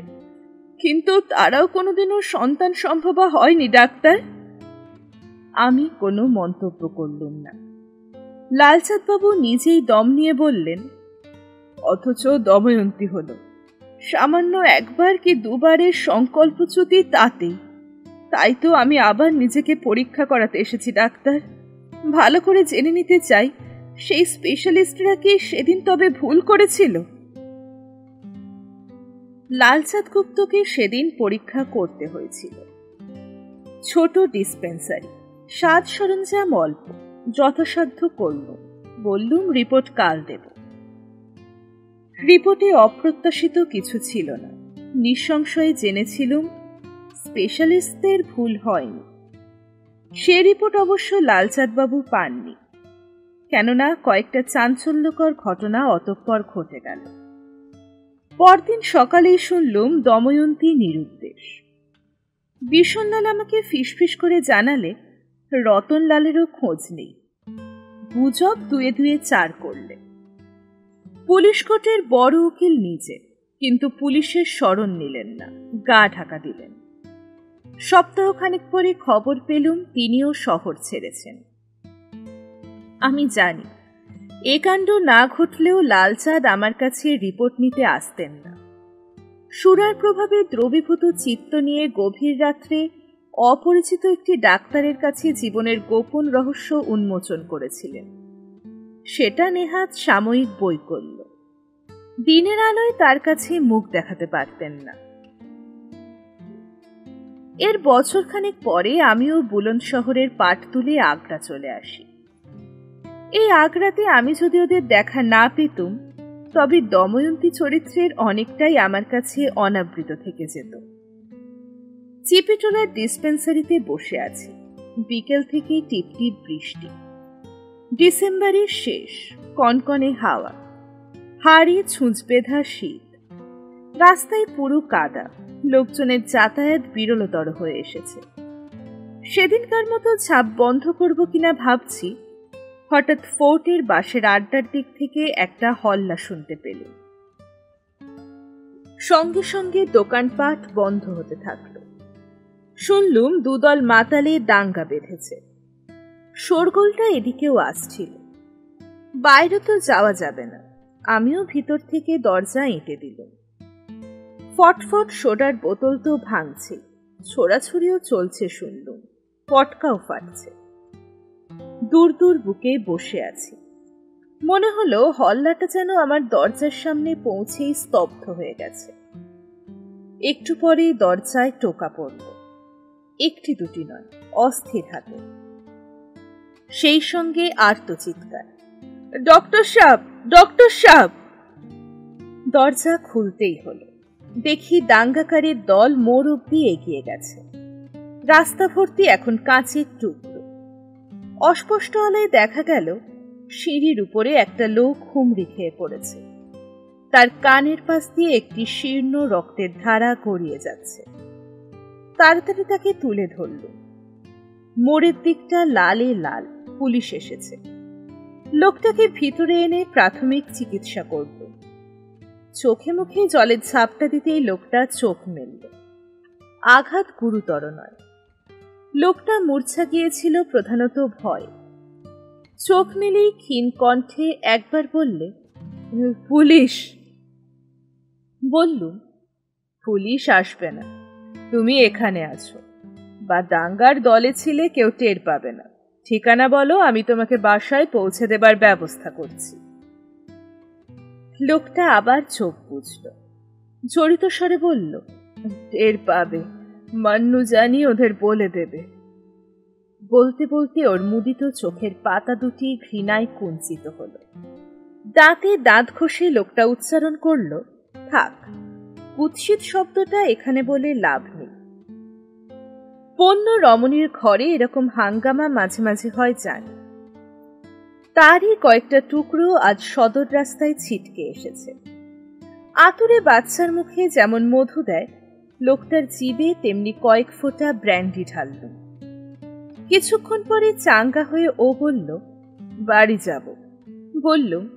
S1: কিন্তু তারাও কোনোদিনও সন্তান সম্ভবা হয়নি ডাক্তার। আমি কোনো মন্তব্য করলুম না। লালচাঁদবাবু নিজেই দম নিয়ে বললেন, অথচ দময়ন্তী হলো। সামান্য 1 বার কি 2 বারের সংকল্পচ্যুতি, তাতেই। তাই তো আমি আবার নিজেকে পরীক্ষা করাতে এসেছি ডাক্তার। ভালো করে জেনে নিতে চাই সেই স্পেশালিস্টরা কি সেদিন তবে ভুল করেছিল? লালচাঁদ গুপ্তকে সেদিন পরীক্ষা করতে হয়েছিল। ছোট ডিসপেন্সারি, সাজ সরঞ্জাম অল্প, যথাসাধ্য করল। বললুম রিপোর্ট কাল দেব। রিপোর্টে অপ্রত্যাশিত কিছু ছিল না। নিঃসংশয়ে জেনেছিলুম স্পেশালিস্টদের ভুল হয়নি। সে রিপোর্ট অবশ্য লালচাঁদবাবু পাননি, কেননা কয়েকটা চাঞ্চল্যকর ঘটনা অতঃপর ঘটে গেল। পরদিন সকালেই শুনলুম দময়ন্তী নিরুদ্দেশ। বিষণলাল আমাকে ফিসফিস করে জানালে রতনলালেরও খোঁজ নেই। গুজব দুয়ে দুয়ে চার করলে। পুলিশ কোর্টের বড় উকিল নিজে, কিন্তু পুলিশের শরণ নিলেন না, গা ঢাকা দিলেন। সপ্তাহখানেক পরে খবর পেলুম তিনিও শহর ছেড়েছেন। আমি জানি এ কাণ্ড না ঘটলেও লালচাঁদ আমার কাছে রিপোর্ট নিতে আসতেন না। সুরার প্রভাবে দ্রবীভূত চিত্ত নিয়ে গভীর রাত্রে অপরিচিত একটি ডাক্তারের কাছে জীবনের গোপন রহস্য উন্মোচন করেছিলেন। সেটা নেহাত সাময়িক বৈকল্য। দিনের আলোয় তার কাছে মুখ দেখাতে পারতেন না। এর বছরখানেক পরে আমিও বুলন শহরের পাট তুলে আগ্রা চলে আসি। এই আগ্রাতে আমি যদি ওদের দেখা না পেতুম, তবে দময়ন্তী চরিত্রের অনেকটাই আমার কাছে অনাবৃত থেকে যেত। চিপিটোলার ডিসপেন্সারিতে বসে আছি। বিকেল থেকে টিপটিপ বৃষ্টি। ডিসেম্বরের শেষ, কনকনে হাওয়া, হাড়ি ছুঁচ বেঁধা শীত। রাস্তায় পুরো কাদা, লোকজনের যাতায়াত বিরলতর হয়ে এসেছে। সেদিনকার মতো ছাপ বন্ধ করব কিনা ভাবছি, হঠাৎ ফোর্টের বাসের আড্ডার দিক থেকে একটা হল্লা শুনতে পেল। সঙ্গে সঙ্গে দোকানপাট বন্ধ হতে থাকলো। শুনলুম দুদল মাতালে দাঙ্গা বেঁধেছে। শোরগোলটা এদিকেও আসছিল। বাইরে তো যাওয়া যাবে না। আমিও ভিতর থেকে দরজা এঁটে দিলাম। ফটফট সোডার বোতল তো ভাঙছে, ছোড়াছুড়িও চলছে শুনলুম, পটকাও ফাটছে। দূর দূর বুকে বসে আছি। মনে হলো হল্লাটা যেন আমার দরজার সামনে পৌঁছেই স্তব্ধ হয়ে গেছে। একটু পরেই দরজায় টোকা পড়ল। একটি দুটি নয়, অস্থির হাতে। সেই সঙ্গে আর্তচিৎকার, ডক্টর সাহেব, ডক্টর সাহেব! দরজা খুলতেই হলো। দেখি দাঙ্গাকারীর দল মোড় অব্দি এগিয়ে গেছে। রাস্তা ভর্তি এখন কাঁচের টুকরো। অস্পষ্ট আলোয় দেখা গেল সিঁড়ির উপরে একটা লোক হুমড়ি খেয়ে পড়েছে। তার কানের পাশ দিয়ে একটি শীর্ণ রক্তের ধারা গড়িয়ে যাচ্ছে। তাড়াতাড়ি তাকে তুলে ধরল। মোড়ের দিকটা লালে লাল, পুলিশ এসেছে। লোকটাকে ভিতরে এনে প্রাথমিক চিকিৎসা করল। চোখে মুখে জলের ঝাপটা দিতেই লোকটা চোখ মেলল। আঘাত গুরুতর নয়। লোকটা মূর্ছা গিয়েছিল প্রধানত ভয়। চোখ মেলেই ক্ষীণ কণ্ঠে একবার বললে, পুলিশ। বললুম, পুলিশ আসবে না, তুমি এখানে আছো, বা দাঙ্গার দলে ছিলে কেউ টের পাবে না। ঠিকানা বলো, আমি তোমাকে বাসায় পৌঁছে দেবার ব্যবস্থা করছি। লোকটা আবার চোখ বুঝল। জড়িত স্বরে বলল, টের পাবে, মান্নু জানি ওদের বলে দেবে। বলতে বলতে ওর মুদিত চোখের পাতা দুটি ঘৃণায় কুঞ্চিত হল। দাঁতে দাঁত ঘষে লোকটা উচ্চারণ করল, থাক, কুৎসিত শব্দটা এখানে বলে লাভ নেই। পণ্য রমণীর ঘরে এরকম হাঙ্গামা মাঝে মাঝে হয় জানি। তারই কয়েকটা টুকরো আজ সদর রাস্তায় ছিটকে এসেছে। আতুরে বাচ্চার মুখে যেমন মধু দেয়, লোকটার জিভে তেমনি কয়েক ফোঁটা ব্র্যান্ডি ঢালল। কিছুক্ষণ পরে চাঙ্গা হয়ে ও বলল, বাড়ি যাব। বললুম,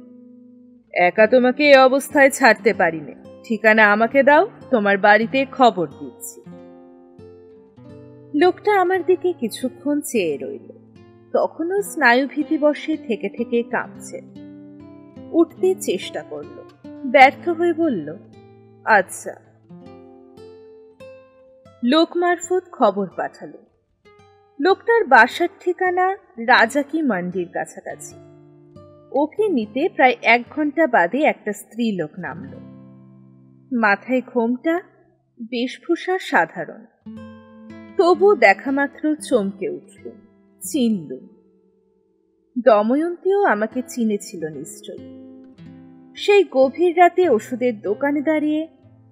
S1: একা তোমাকে এ অবস্থায় ছাড়তে পারি নে, ঠিকানা আমাকে দাও, তোমার বাড়িতে খবর দিচ্ছি। লোকটা আমার দিকে কিছুক্ষণ চেয়ে রইল। তখনও স্নায়ুভীতিবশে থেকে থেকে কাঁপছে। উঠতে চেষ্টা করল, ব্যর্থ হয়ে বলল, আচ্ছা। লোক মারফত খবর পাঠালো। লোকটার বাসার ঠিকানা রাজাকি মান্ডির কাছাকাছি। ওকে নিতে প্রায় 1 ঘন্টা বাদে একটা স্ত্রী লোক নামল। মাথায় ঘোমটা, বেশভূষা সাধারণ, তবু দেখা মাত্র চমকে উঠল, চিনলুম। দময়ন্তীও আমাকে চিনেছিল নিশ্চয়। সেই গভীর রাতে ওষুধের দোকানে দাঁড়িয়ে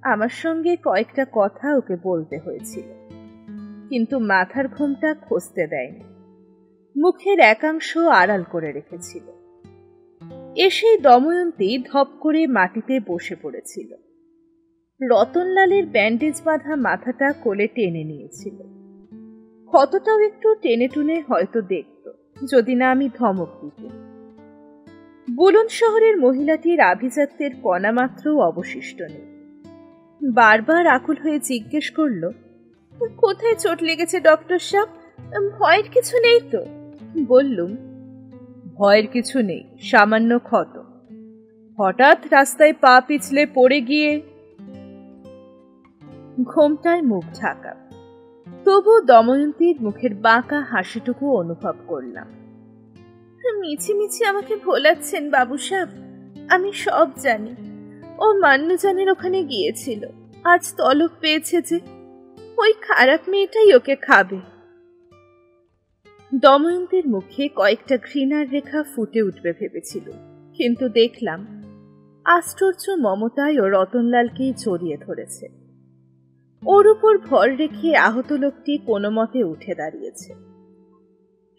S1: আমার সঙ্গে কয়েকটা কথা ওকে বলতে হয়েছিল, কিন্তু মাথার ঘোমটা খসতে দেয়নি, মুখের একাংশ আড়াল করে রেখেছিল। এসেই দময়ন্তী ধপ করে মাটিতে বসে পড়েছিল। রতনলালের ব্যান্ডেজ বাঁধা মাথাটা কোলে টেনে নিয়েছিল। ক্ষতটাও একটু টেনে টুনে হয়তো দেখত, যদি না আমি ধমক দিতাম। বুলন শহরের মহিলাটির আভিজাত্যের কণা মাত্র অবশিষ্ট নেই। বারবার আকুল হয়ে জিজ্ঞেস করল, কোথায় চোট লেগেছে ডক্টর সাহেব? ভয়ের কিছু নেই তো? বললুম, ভয়ের কিছু নেই, সামান্য ক্ষত। হঠাৎ রাস্তায় পা পিছলে পড়ে গিয়ে। ঘোমটায় মুখ ঢাকা, তবু দময়ন্তীর মুখের বাঁকা হাসিটুকু অনুভব করলাম। মিছিমিছি আমাকে ভোলাচ্ছেন বাবু সাহেব, আমি সব জানি। ও মান্নুজানের ওখানে গিয়েছিল, আজ তলব পেয়েছে যে ওই খারাপ মেয়েটাই ওকে খাবে। দময়ন্তীর মুখে কয়েকটা ঘৃণার রেখা ফুটে উঠবে ভেবেছিল, কিন্তু দেখলাম আশ্চর্য মমতায় ও রতনলালকেই জড়িয়ে ধরেছে। ওর উপর ভর রেখে আহত লোকটি কোনো মতে উঠে দাঁড়িয়েছে।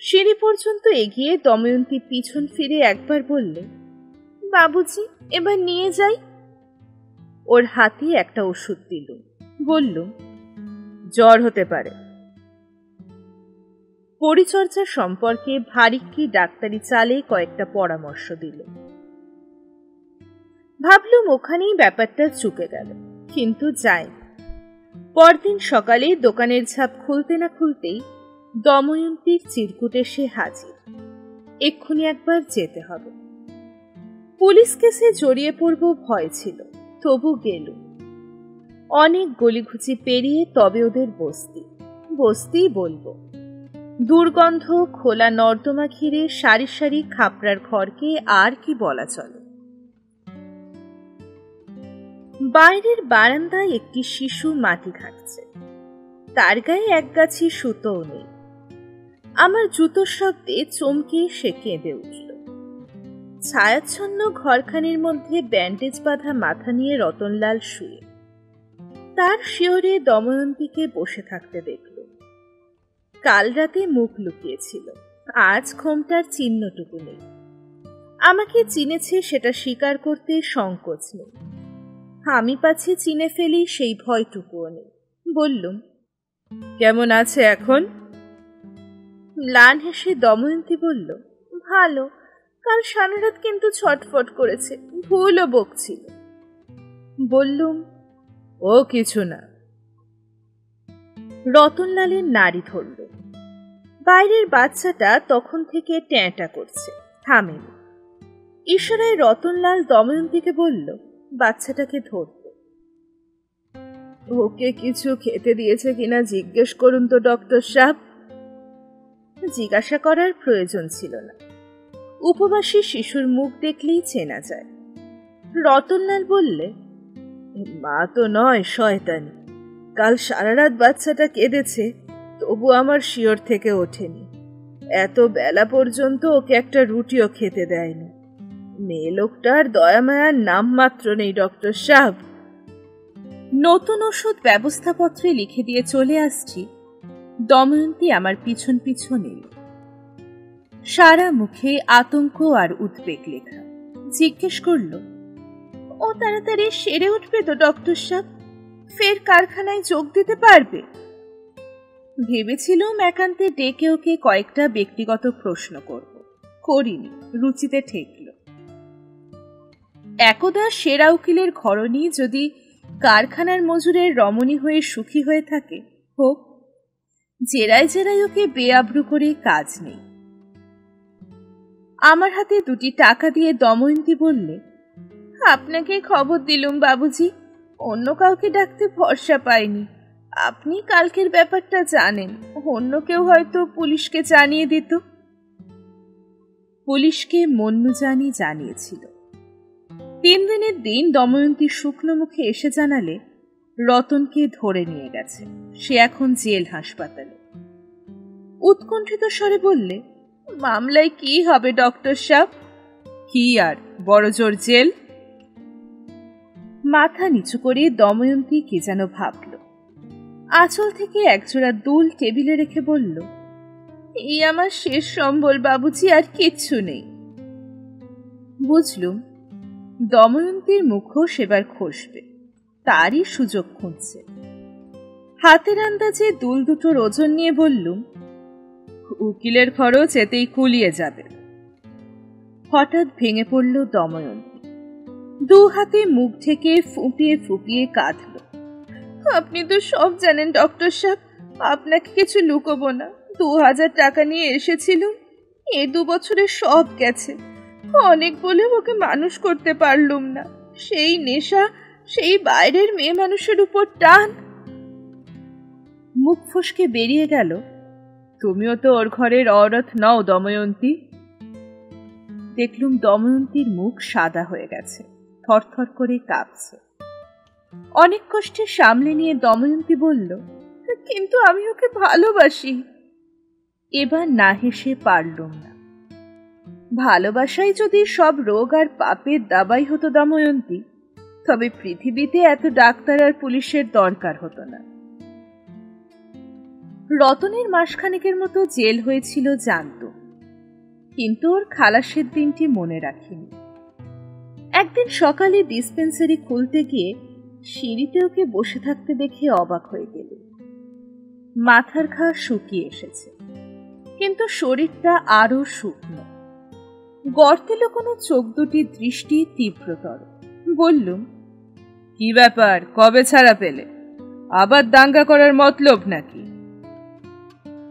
S1: সিঁড়ি পর্যন্ত এগিয়ে দময়ন্তী পিছন ফিরে একবার বললে, বাবুজি এবার নিয়ে যাই। ওর হাতে একটা ওষুধ দিল, বলল, জ্বর হতে পারে। পরিচর্যা সম্পর্কে ভারী কি ডাক্তারি চালে কয়েকটা পরামর্শ দিল। ভাবলুম ওখানেই ব্যাপারটা চুকে গেল, কিন্তু যাই। পরদিন সকালে দোকানের ঝাপ খুলতে না খুলতেই দময়ন্তীর চিরকুট এসে হাজির। এক্ষুনি একবার যেতে হবে। পুলিশ কেসে জড়িয়ে পড়ব ভয় ছিল, তবু গেল। অনেক গলিঘুচি পেরিয়ে তবে ওদের বস্তি। বস্তি বলবো, দুর্গন্ধ, খোলা নর্দমা ঘিরে সারি সারি খাপড়ার ঘরকে আর কি বলা চলে। বাইরের বারান্দায় একটি শিশু মাটি ঘাঁটছে, তার গায়ে এক গাছি সুতোও নেই। আমার জুতোর শব্দে চমকে সে কেঁদে উঠল। ছায়াচ্ছন্ন ঘরখানির মধ্যে ব্যান্ডেজ বাঁধা মাথা নিয়ে রতনলাল শুয়ে, তার শিয়রে দময়ন্তীকে বসে থাকতে দেখল। কাল রাতে মুখ লুকিয়েছিল, আজ ঘোমটার চিহ্নটুকু নেই। আমাকে চিনেছে সেটা স্বীকার করতে সংকোচ নেই। আমি পাছে চিনে ফেলি সেই ভয়টুকুও নেই। বললুম, কেমন আছে এখন? ম্লান হেসে দময়ন্তী বলল, ভালো। কাল সারারাত কিন্তু ছটফট করেছে, ভুলও বকছিল। বললুম, ও কিছু না। রতনলালের নাড়ি ধরল। বাইরের বাচ্চাটা তখন থেকে ট্যাঁটা করছে, থামেনি। ইশারায় রতনলাল দময়ন্তীকে বলল বাচ্চাটাকে ধরতে। ওকে কিছু খেতে দিয়েছে কিনা জিজ্ঞেস করুন তো ডক্টর সাহেব। জিজ্ঞাসা করার প্রয়োজন ছিল না, উপবাসী শিশুর মুখ দেখলেই চেনা যায়। রতনলাল বললে, মা তো নয়, শয়তানি। কাল সারারাত বাচ্চাটা কেঁদেছে, তবু আমার শিয়র থেকে ওঠেনি। এত বেলা পর্যন্ত ওকে একটা রুটিও খেতে দেয়নি। মেয়ে লোকটার দয়া মায়ার নাম মাত্র নেই ডক্টর সাহেব। নতুন ওষুধ ব্যবস্থাপত্রে লিখে দিয়ে চলে আসছি। দময়ন্তী আমার পিছন পিছন এল, সারা মুখে আতঙ্ক আর উদ্বেগ লেখা। জিজ্ঞেস করল, ও তাড়াতাড়ি সেরে উঠবে তো ডক্টর সাহেব? ফের কারখানায় যোগ দিতে পারবে? ভেবেছিলাম একান্তে ডেকে ওকে কয়েকটা ব্যক্তিগত প্রশ্ন করব, করিনি, রুচিতে ঠেকল। একদা সেরা উকিলের ঘরণী যদি কারখানার মজুরের রমণী হয়ে সুখী হয়ে থাকে, হোক। জেরায় জেরায় ওকে বেআব্রু করে কাজ নেই। আমার হাতে 2টি টাকা দিয়ে দময়ন্তী বললে, আপনাকে খবর দিলুম বাবুজি, অন্য কাউকে ডাকতে ভরসা পাইনি। আপনি কালকের ব্যাপারটা জানেন, অন্য কেউ হয়তো পুলিশকে জানিয়ে দিত। পুলিশকে মন্নুজানি জানিয়েছিল। 3 দিনের দিন দময়ন্তী শুকনো মুখে এসে জানালে রতনকে ধরে নিয়ে গেছে, সে এখন জেল হাসপাতালে। উৎকণ্ঠিত স্বরে বললে, মামলায় কি হবে ডক্টর সাহেব? কি আর, বড় জোর জেল। মাথা নিচু করে দময়ন্তী কি যেন ভাবল। আঁচল থেকে একজোড়া দুল টেবিলে রেখে বলল, এই আমার শেষ সম্বল বাবুজি, আর কিচ্ছু নেই। বুঝলুম দময়ন্তীর মুখও সেবার খসবে, তারই সুযোগ খুঁজছে। হাতের আন্দাজে দুল দুটোর ওজন নিয়ে বললুম, উকিলের খরচ এতেই কুলিয়ে যাবে। হঠাৎ ভেঙে পড়ল দময়ন্তী, 2 হাতে মুখ ঢেকে ফুঁপিয়ে ফুঁপিয়ে কাঁদল। আপনি তো সব জানেন ডক্টর সাহেব, আপনাকে কিছু লুকোবো না। 2000 টাকা নিয়ে এসেছিলুম, এই 2 বছরে সব গেছে। অনেক বলে ওকে মানুষ করতে পারলুম না। সেই নেশা, সেই বাইরের মেয়ে মানুষের উপর টান। মুখ ফসকে বেরিয়ে গেল, তুমিও তো ওর ঘরের অরথ নও দময়ন্তী। দেখলুম দময়ন্তীর মুখ সাদা হয়ে গেছে, থরথর করে কাঁপছে। অনেক কষ্টে সামলে নিয়ে দময়ন্তী বলল, কিন্তু আমি ওকে ভালোবাসি। এবার না হেসে পারলুম না। ভালোবাসাই যদি সব রোগ আর পাপের দাবাই হতো দময়ন্তী, তবে পৃথিবীতে এত ডাক্তার আর পুলিশের দরকার হতো না। রতনের মাসখানেকের মতো জেল হয়েছিল জানত, কিন্তু ওর খালাসের দিনটি মনে রাখিনি। একদিন সকালে ডিসপেন্সারি খুলতে গিয়ে সিঁড়িতে ওকে বসে থাকতে দেখে অবাক হয়ে গেল। মাথার ঘা শুকিয়ে এসেছে, কিন্তু শরীরটা আরো শুকনো। গর্তে লুকোনো চোখ দুটির দৃষ্টি তীব্রতর। বললুম, কি ব্যাপার, কবে ছাড়া পেলে? আবার দাঙ্গা করার মতলব নাকি?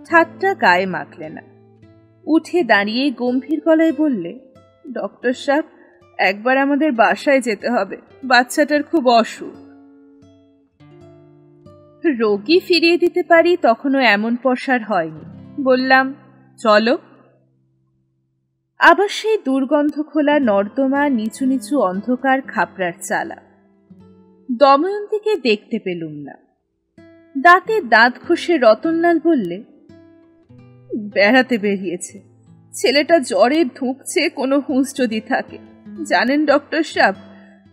S1: ঠাট্টা গায়ে মাখলে না, উঠে দাঁড়িয়ে গম্ভীর গলায় বললে, ডক্টর সাহেব, একবার আমাদের বাসায় যেতে হবে, বাচ্চাটার খুব অসুখ। রোগী ফিরিয়ে দিতে পারি তখনও এমন পসার হয়নি। বললাম, চলো। আবার সেই দুর্গন্ধ খোলা নর্দমা, নিচু নিচু অন্ধকার খাপড়ার চালা। দময়ন্তীকে দেখতে পেলুম না। দাঁতে দাঁত ঘষে রতনলাল বললে, বেড়াতে বেরিয়েছে। ছেলেটা জ্বরে ধুঁকছে, কোনো হুঁশ যদি থাকে। জানেন ডক্টর সাহেব,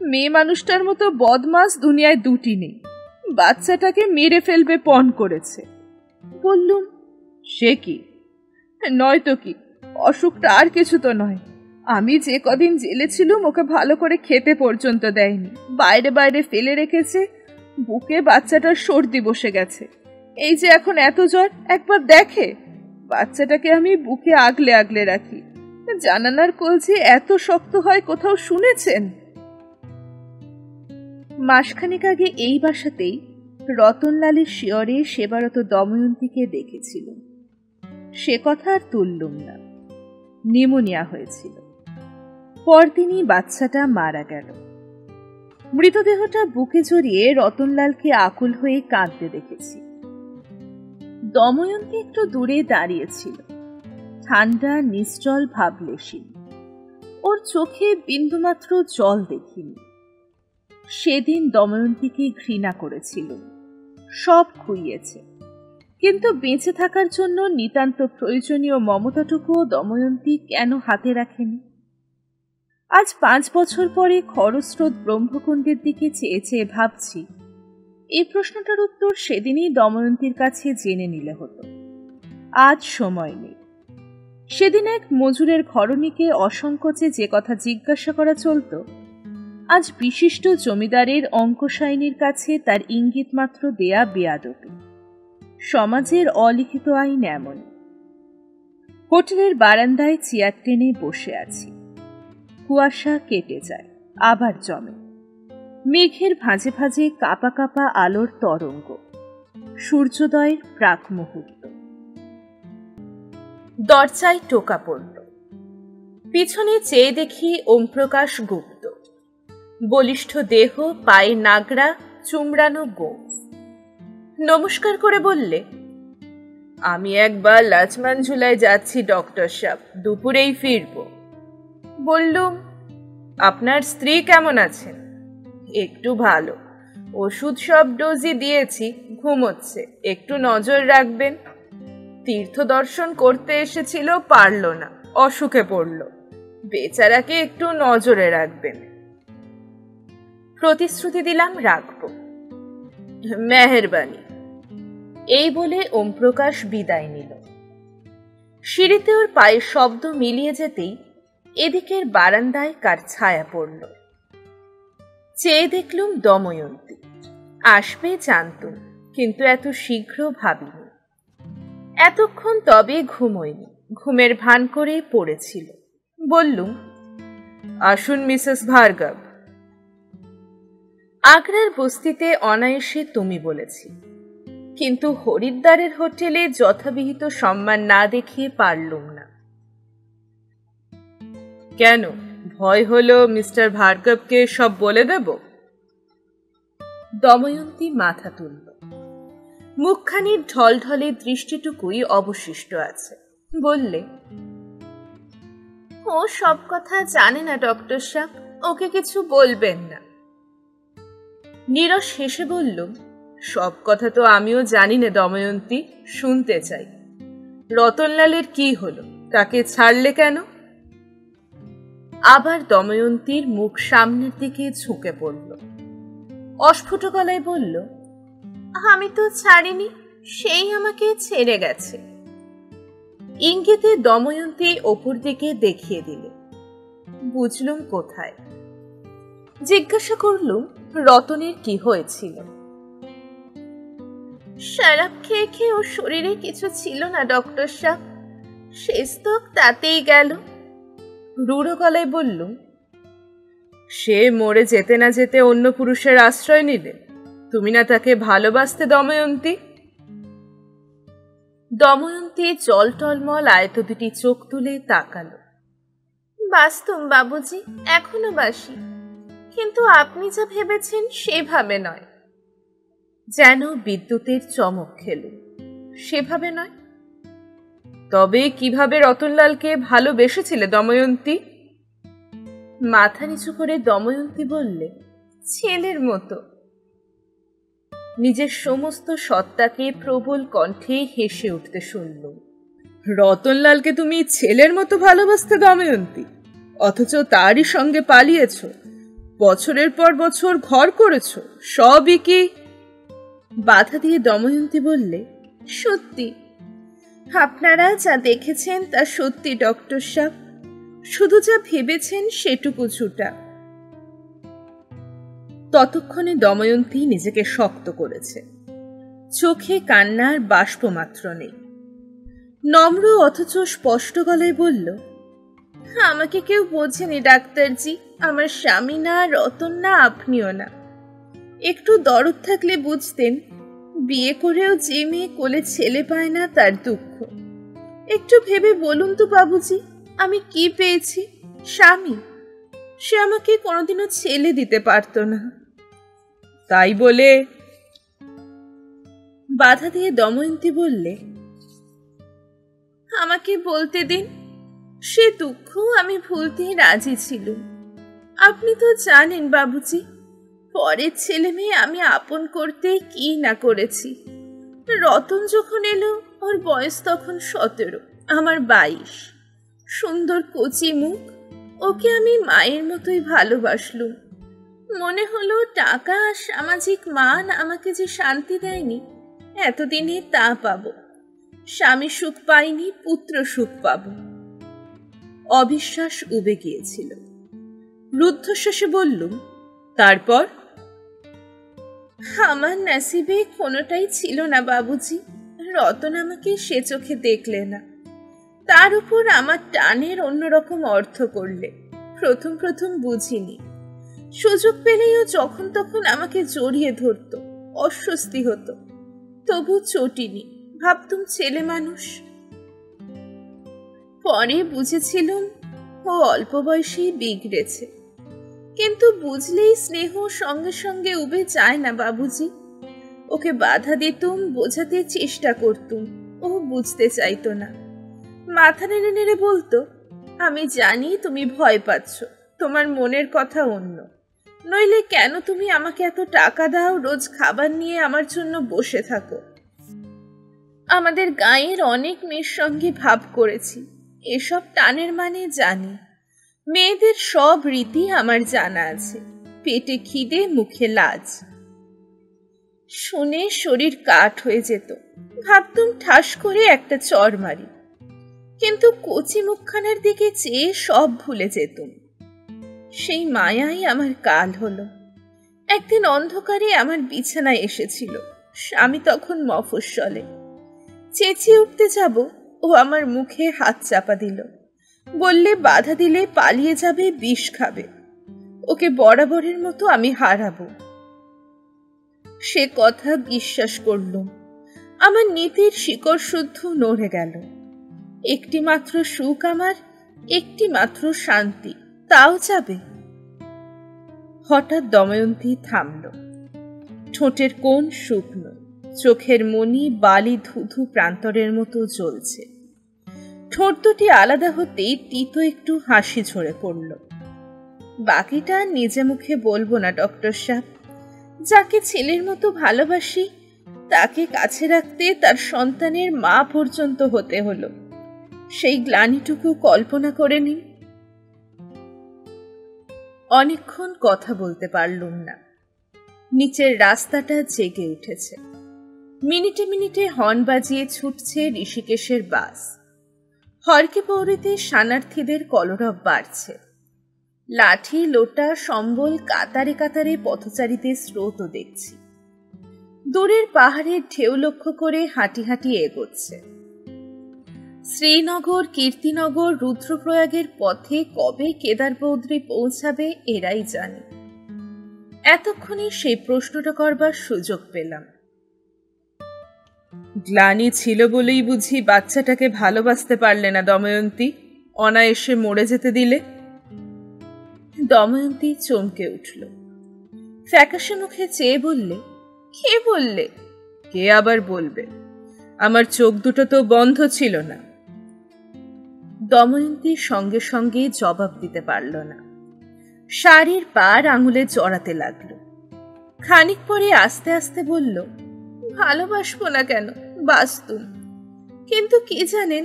S1: মেয়ে মানুষটার মতো বদমাস দুনিয়ায় 2টি নেই। বাচ্চাটাকে মেরে ফেলবে পণ করেছে। বললুম, সে কি? নয়তো কি, অসুখটা আর কিছু তো নয়। আমি যে কদিন জেলে ছিলুম ওকে ভালো করে খেতে পর্যন্ত দেয়নি, বাইরে বাইরে ফেলে রেখেছে। বুকে বাচ্চাটার সর্দি বসে গেছে, এই যে এখন এত জ্বর। একবার দেখে, বাচ্চাটাকে আমি বুকে আগলে আগলে রাখি। জানালার কলজে এত শক্ত হয় কোথাও শুনেছেন? মাসখানেক আগে এই বাসাতেই রতনলালের শিয়রে সেবারত দময়ন্তীকে দেখেছিল। সে কথা আর তুললুম না। নিউমোনিয়া হয়েছিল। পরদিনই বাচ্চাটা মারা গেল। মৃতদেহটা বুকে জড়িয়ে রতনলালকে আকুল হয়ে কাঁদতে দেখেছি। দময়ন্তী একটু দূরে দাঁড়িয়েছিল, ঠান্ডা নিশ্চল ভাবলেশীন। ওর চোখে বিন্দুমাত্র জল দেখিনি। সেদিন দময়ন্তীকে ঘৃণা করেছিল, সব খুইয়েছে, কিন্তু বেঁচে থাকার জন্য নিতান্ত প্রয়োজনীয় মমতাটুকুও দময়ন্তী কেন হাতে রাখেনি? আজ 5 বছর পরে খরস্রোত ব্রহ্মকুণ্ডের দিকে চেয়ে চেয়ে ভাবছি, এই প্রশ্নটার উত্তর সেদিনই দময়ন্তীর কাছে জেনে নিলে হতো। আজ সময় নেই। সেদিন এক মজুরের ঘরণীকে অসংকোচে যে কথা জিজ্ঞাসা করা চলত, আজ বিশিষ্ট জমিদারের অঙ্কশাইনীর কাছে তার ইঙ্গিত মাত্র দেয়া বেয়াদবি। সমাজের অলিখিত আইন এমন। হোটেলের বারান্দায় চেয়ার টেনে বসে আছি। কুয়াশা কেটে যায়, আবার জমে। মেঘের ভাঁজে ভাঁজে কাপা কাপা আলোর তরঙ্গ। সূর্যোদয়ের প্রাক মুহূর্ত। দরজায় টোকা পড়ল। পিছনে চেয়ে দেখি ওমপ্রকাশ গুপ্ত। বলিষ্ঠ দেহ, পায়ে নাগরা, চুমড়ানো গোঁফ। নমস্কার করে বললে, আমি একবার লাচমান ঝুলায় যাচ্ছি ডক্টর সাহেব, দুপুরেই ফিরব। বললুম, আপনার স্ত্রী কেমন আছেন? একটু ভালো, ওষুধ সব ডোজই দিয়েছি, ঘুমোচ্ছে, একটু নজর রাখবেন। তীর্থ দর্শন করতে এসেছিল, পারল না, অসুখে পড়ল, বেচারাকে একটু নজরে রাখবেন। প্রতিশ্রুতি দিলাম, রাখব। মেহেরবানি। এই বলে ওমপ্রকাশ বিদায় নিল। সিঁড়িতে ওর পায়ের শব্দ মিলিয়ে যেতেই এদিকের বারান্দায় কার ছায়া পড়ল। চেয়ে দেখলুম দময়ন্তী। আসবে জানতুম, কিন্তু এত শীঘ্র ভাবিনি। এতক্ষণ তবে ঘুমোয়নি, ঘুমের ভান করে পড়েছিল। বললুম, আসুন মিসেস ভার্গব। আগ্রার বস্তিতে অনায়াসে তুমি বলেছি, কিন্তু হরিদ্বারের হোটেলে যথাবিহিত সম্মান না দেখিয়ে পারলুম না। কেন, ভয় হলো মিস্টার ভার্গবকে সব বলে দেব? দময়ন্তী মাথা তুলল। মুখখানির ঢলঢলে দৃষ্টিটুকুই অবশিষ্ট আছে। বললে, ও সব কথা জানে না ডক্টর সাহেব, ওকে কিছু বলবেন না। নীরস হেসে বলল, সব কথা তো আমিও জানি না দময়ন্তী, শুনতে চাই। রতনলালের কি হলো, তাকে ছাড়লে কেন? আবার দময়ন্তীর মুখ সামনের দিকে ঝুঁকে পড়ল। অস্ফুট গলায় বলল, আমি তো ছাড়িনি, সেই আমাকে ছেড়ে গেছে। ইঙ্গিতে দময়ন্তী ওপর দিকে দেখিয়ে দিলে। বুঝলুম কোথায়। জিজ্ঞাসা করলুম, রতনের কি হয়েছিল? শরাব খেয়ে খেয়ে ওর শরীরে কিছু ছিল না ডক্টর সাহেব, শেষ তক তাতেই গেল। রূঢ় গলায় বললুম, সে মরে যেতে না যেতে অন্য পুরুষের আশ্রয় নিলে? তুমি না তাকে ভালোবাসতে দময়ন্তী? দময়ন্তী জল টলমল আয়ত দুটি চোখ তুলে তাকালো। বাস্তব বাবুজি, এখনো বাসি, কিন্তু আপনি যা ভেবেছেন সেভাবে নয়। যেন বিদ্যুতের চমক খেল। সেভাবে নয়? তবে কিভাবে রতনলালকে ভালোবেসেছিলে দময়ন্তী? মাথা নিচু করে দময়ন্তী বললে, ছেলের মতো। নিজের সমস্ত সত্তাকে প্রবল কণ্ঠে হেসে উঠতে শুনল। রতনলালকে তুমি ছেলের মতো ভালোবাসতে দময়ন্তী, অথচ তারই সঙ্গে পালিয়েছ, বছরের পর বছর ঘর করেছ, সবই কি? বাধা দিয়ে দময়ন্তী বললে, সত্যি, আপনারা যা দেখেছেন তা সত্যি ডক্টর সাহেব, শুধু যা ভেবেছেন সেটুকু ছুটা। ততক্ষণে দময়ন্তী নিজেকে শক্ত করেছে, চোখে কান্নার বাষ্প মাত্র নেই। নম্র অথচ স্পষ্ট গলায় বলল, আমাকে কেউ বোঝেনি ডাক্তারজি, আমার স্বামী না, রতন না, আপনিও না। একটু দরদ থাকলে বুঝতেন, বিয়ে করেও যে মেয়ে কোলে ছেলে পায় না তার দুঃখ। একটু ভেবে বলুন তো বাবুজি, আমি কি পেয়েছি? স্বামী। সে আমাকে কোনোদিনও ছেলে দিতে পারত না। তাই বলে? বাধা দিয়ে দময়ন্তী বললে, আমাকে বলতে দিন, সে দুঃখ আমি ভুলতে রাজি ছিল। আপনি তো জানেন বাবুজি, পরের ছেলে মেয়ে আমি আপন করতে কি না করেছি। রতন যখন এলো, ওর বয়স তখন 17, আমার 22। সুন্দর কচি মুখ, ওকে আমি মায়ের মতোই ভালোবাসলুম। মনে হলো টাকা আর সামাজিক মান আমাকে যে শান্তি দেয়নি, এতদিনে তা পাবো। স্বামী সুখ পাইনি, পুত্র সুখ পাব। অবিশ্বাস উবে গিয়েছিল। রুদ্ধশ্বাসে বললুম, তারপর? আমার নসিবে কোনোটাই ছিল না বাবুজি। রতন আমাকে সে চোখে দেখলে না, তার উপর আমার টানের অন্যরকম অর্থ করলে। প্রথম প্রথম বুঝিনি, সুযোগ পেলেও যখন তখন আমাকে জড়িয়ে ধরত, অস্বস্তি হতো, তবু চটিনি, ভাবতুম ছেলে মানুষ। পরে বুঝেছিলুম ও অল্প বয়সেই বিগড়েছে, কিন্তু বুঝলেই স্নেহ সঙ্গে সঙ্গে উবে যায় না বাবুজি। ওকে বাধা দিতুম, বোঝাতে চেষ্টা করতুম, ও বুঝতে চাইতো না। মাথা নেড়ে নেড়ে বলতো, আমি জানি তুমি ভয় পাচ্ছ, তোমার মনের কথা অন্য, নইলে কেন তুমি আমাকে এত টাকা দাও, রোজ খাবার নিয়ে আমার জন্য বসে থাকো। আমাদের গাঁয়ের অনেক মেয়ের সঙ্গে ভাব করেছি, এসব টানের মানে জানি। মেয়েদের সব রীতি আমার জানা আছে, পেটে খিদে মুখে লাজ। শুনে শরীর কাঠ হয়ে যেত, ভাবতুম ঠাস করে একটা চড় মারি, কিন্তু কচি মুখখানার দিকে চেয়ে সব ভুলে যেতুম। সেই মায়াই আমার কাল হলো। একদিন অন্ধকারে আমার বিছানায় এসেছিল, আমি তখন মফস্বলে। চেঁচিয়ে উঠতে যাব, ও আমার মুখে হাত চাপা দিল, বললে বাধা দিলে পালিয়ে যাবে, বিষ খাবে, ওকে বরাবরের মতো আমি হারাবো। সে কথা বিশ্বাস করলুম। আমার নীতির শিকড় শুদ্ধ নড়ে গেল। একটি মাত্র সুখ আমার, একটি মাত্র শান্তি, তাও যাবে। হঠাৎ দময়ন্তী থামল। ঠোঁটের কোণ শুকনো, চোখের মণি বালি ধুধু প্রান্তরের মতো জ্বলছে। ঠোঁট দুটি আলাদা হতেই তিতো একটু হাসি ঝরে পড়ল। বাকিটা নিজে মুখে বলবো না ডক্টর সাহেব। যাকে ছেলের মতো ভালোবাসি তাকে কাছে রাখতে তার সন্তানের মা পর্যন্ত হতে হলো। সেই গ্লানিটুকু কল্পনা করে নিন। অনেকক্ষণ কথা বলতে পারলুম না। নিচের রাস্তাটা জেগে উঠেছে। মিনিটে মিনিটে হর্ন বাজিয়ে ছুটছে ঋষিকেশের বাস। হরকে পৌরিতে শানার্থীদের কলরব বাড়ছে। লাঠি লোটা সম্বল কাতারে কাতারে পথচারীদের স্রোতও দেখছি। দূরের পাহাড়ের ঢেউ লক্ষ্য করে হাঁটি হাঁটি এগোচ্ছে। শ্রীনগর, কীর্তিনগর, রুদ্রপ্রয়াগের পথে কবে কেদারবৌদ্রী পৌঁছাবে এরাই জানে। এতক্ষণে সেই প্রশ্নটা করবার সুযোগ পেলাম। গ্লানি ছিল বলেই বুঝি বাচ্চাটাকে ভালোবাসতে পারলে না দময়ন্তী, অনায়াসে মরে যেতে দিলে? দময়ন্তী চমকে উঠল। ফ্যাকাশে মুখে চেয়ে বললে, কে বললে? কে আবার বলবে? আমার চোখ দুটো তো বন্ধ ছিল না। দময়ন্তী সঙ্গে সঙ্গে জবাব দিতে পারল না। শাড়ির পার আঙুলে জড়াতে লাগলো। খানিক পরে আস্তে আস্তে বলল, ভালোবাসবো না কেন, বাসতুম। কিন্তু কি জানেন,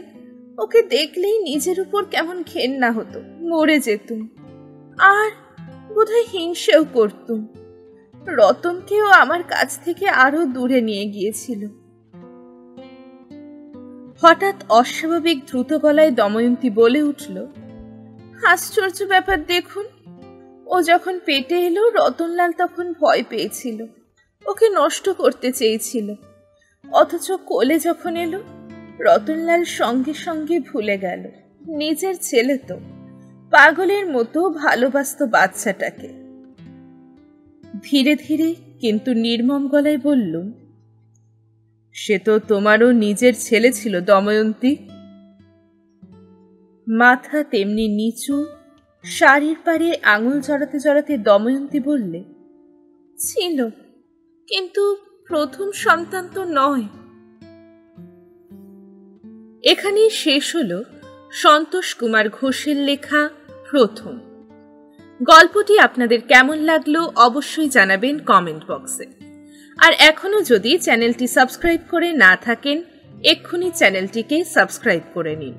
S1: ওকে দেখলেই নিজের উপর কেমন ঘেন্না হতো, মরে যেতুম। আর বোধহয় হিংসেও করতুম। রতনকেও আমার কাছ থেকে আরো দূরে নিয়ে গিয়েছিল। হঠাৎ অস্বাভাবিক দ্রুত গলায় দময়ন্তী বলে উঠল, আশ্চর্য ব্যাপার দেখুন, ও যখন পেটে এলো রতনলাল তখন ভয় পেয়েছিল, ওকে নষ্ট করতে চেয়েছিল। অথচ কোলে যখন এলো রতনলাল সঙ্গে সঙ্গে ভুলে গেল। নিজের ছেলে তো, পাগলের মতো ভালোবাসত বাচ্চাটাকে। ধীরে ধীরে কিন্তু নির্মম গলায় বললুম, সে তো তোমারও নিজের ছেলে ছিল দময়ন্তী। মাথা তেমনি নিচু, শাড়ির পাড়ে আঙুল জড়াতে জড়াতে দময়ন্তী বললে, ছিল, কিন্তু প্রথম সন্তান তো নয়। এখানেই শেষ হলো সন্তোষ কুমার ঘোষের লেখা প্রথম। গল্পটি আপনাদের কেমন লাগলো অবশ্যই জানাবেন কমেন্ট বক্সে। আর এখনো যদি চ্যানেলটি সাবস্ক্রাইব করে না থাকেন, এক্ষুনি চ্যানেলটিকে সাবস্ক্রাইব করে নিন।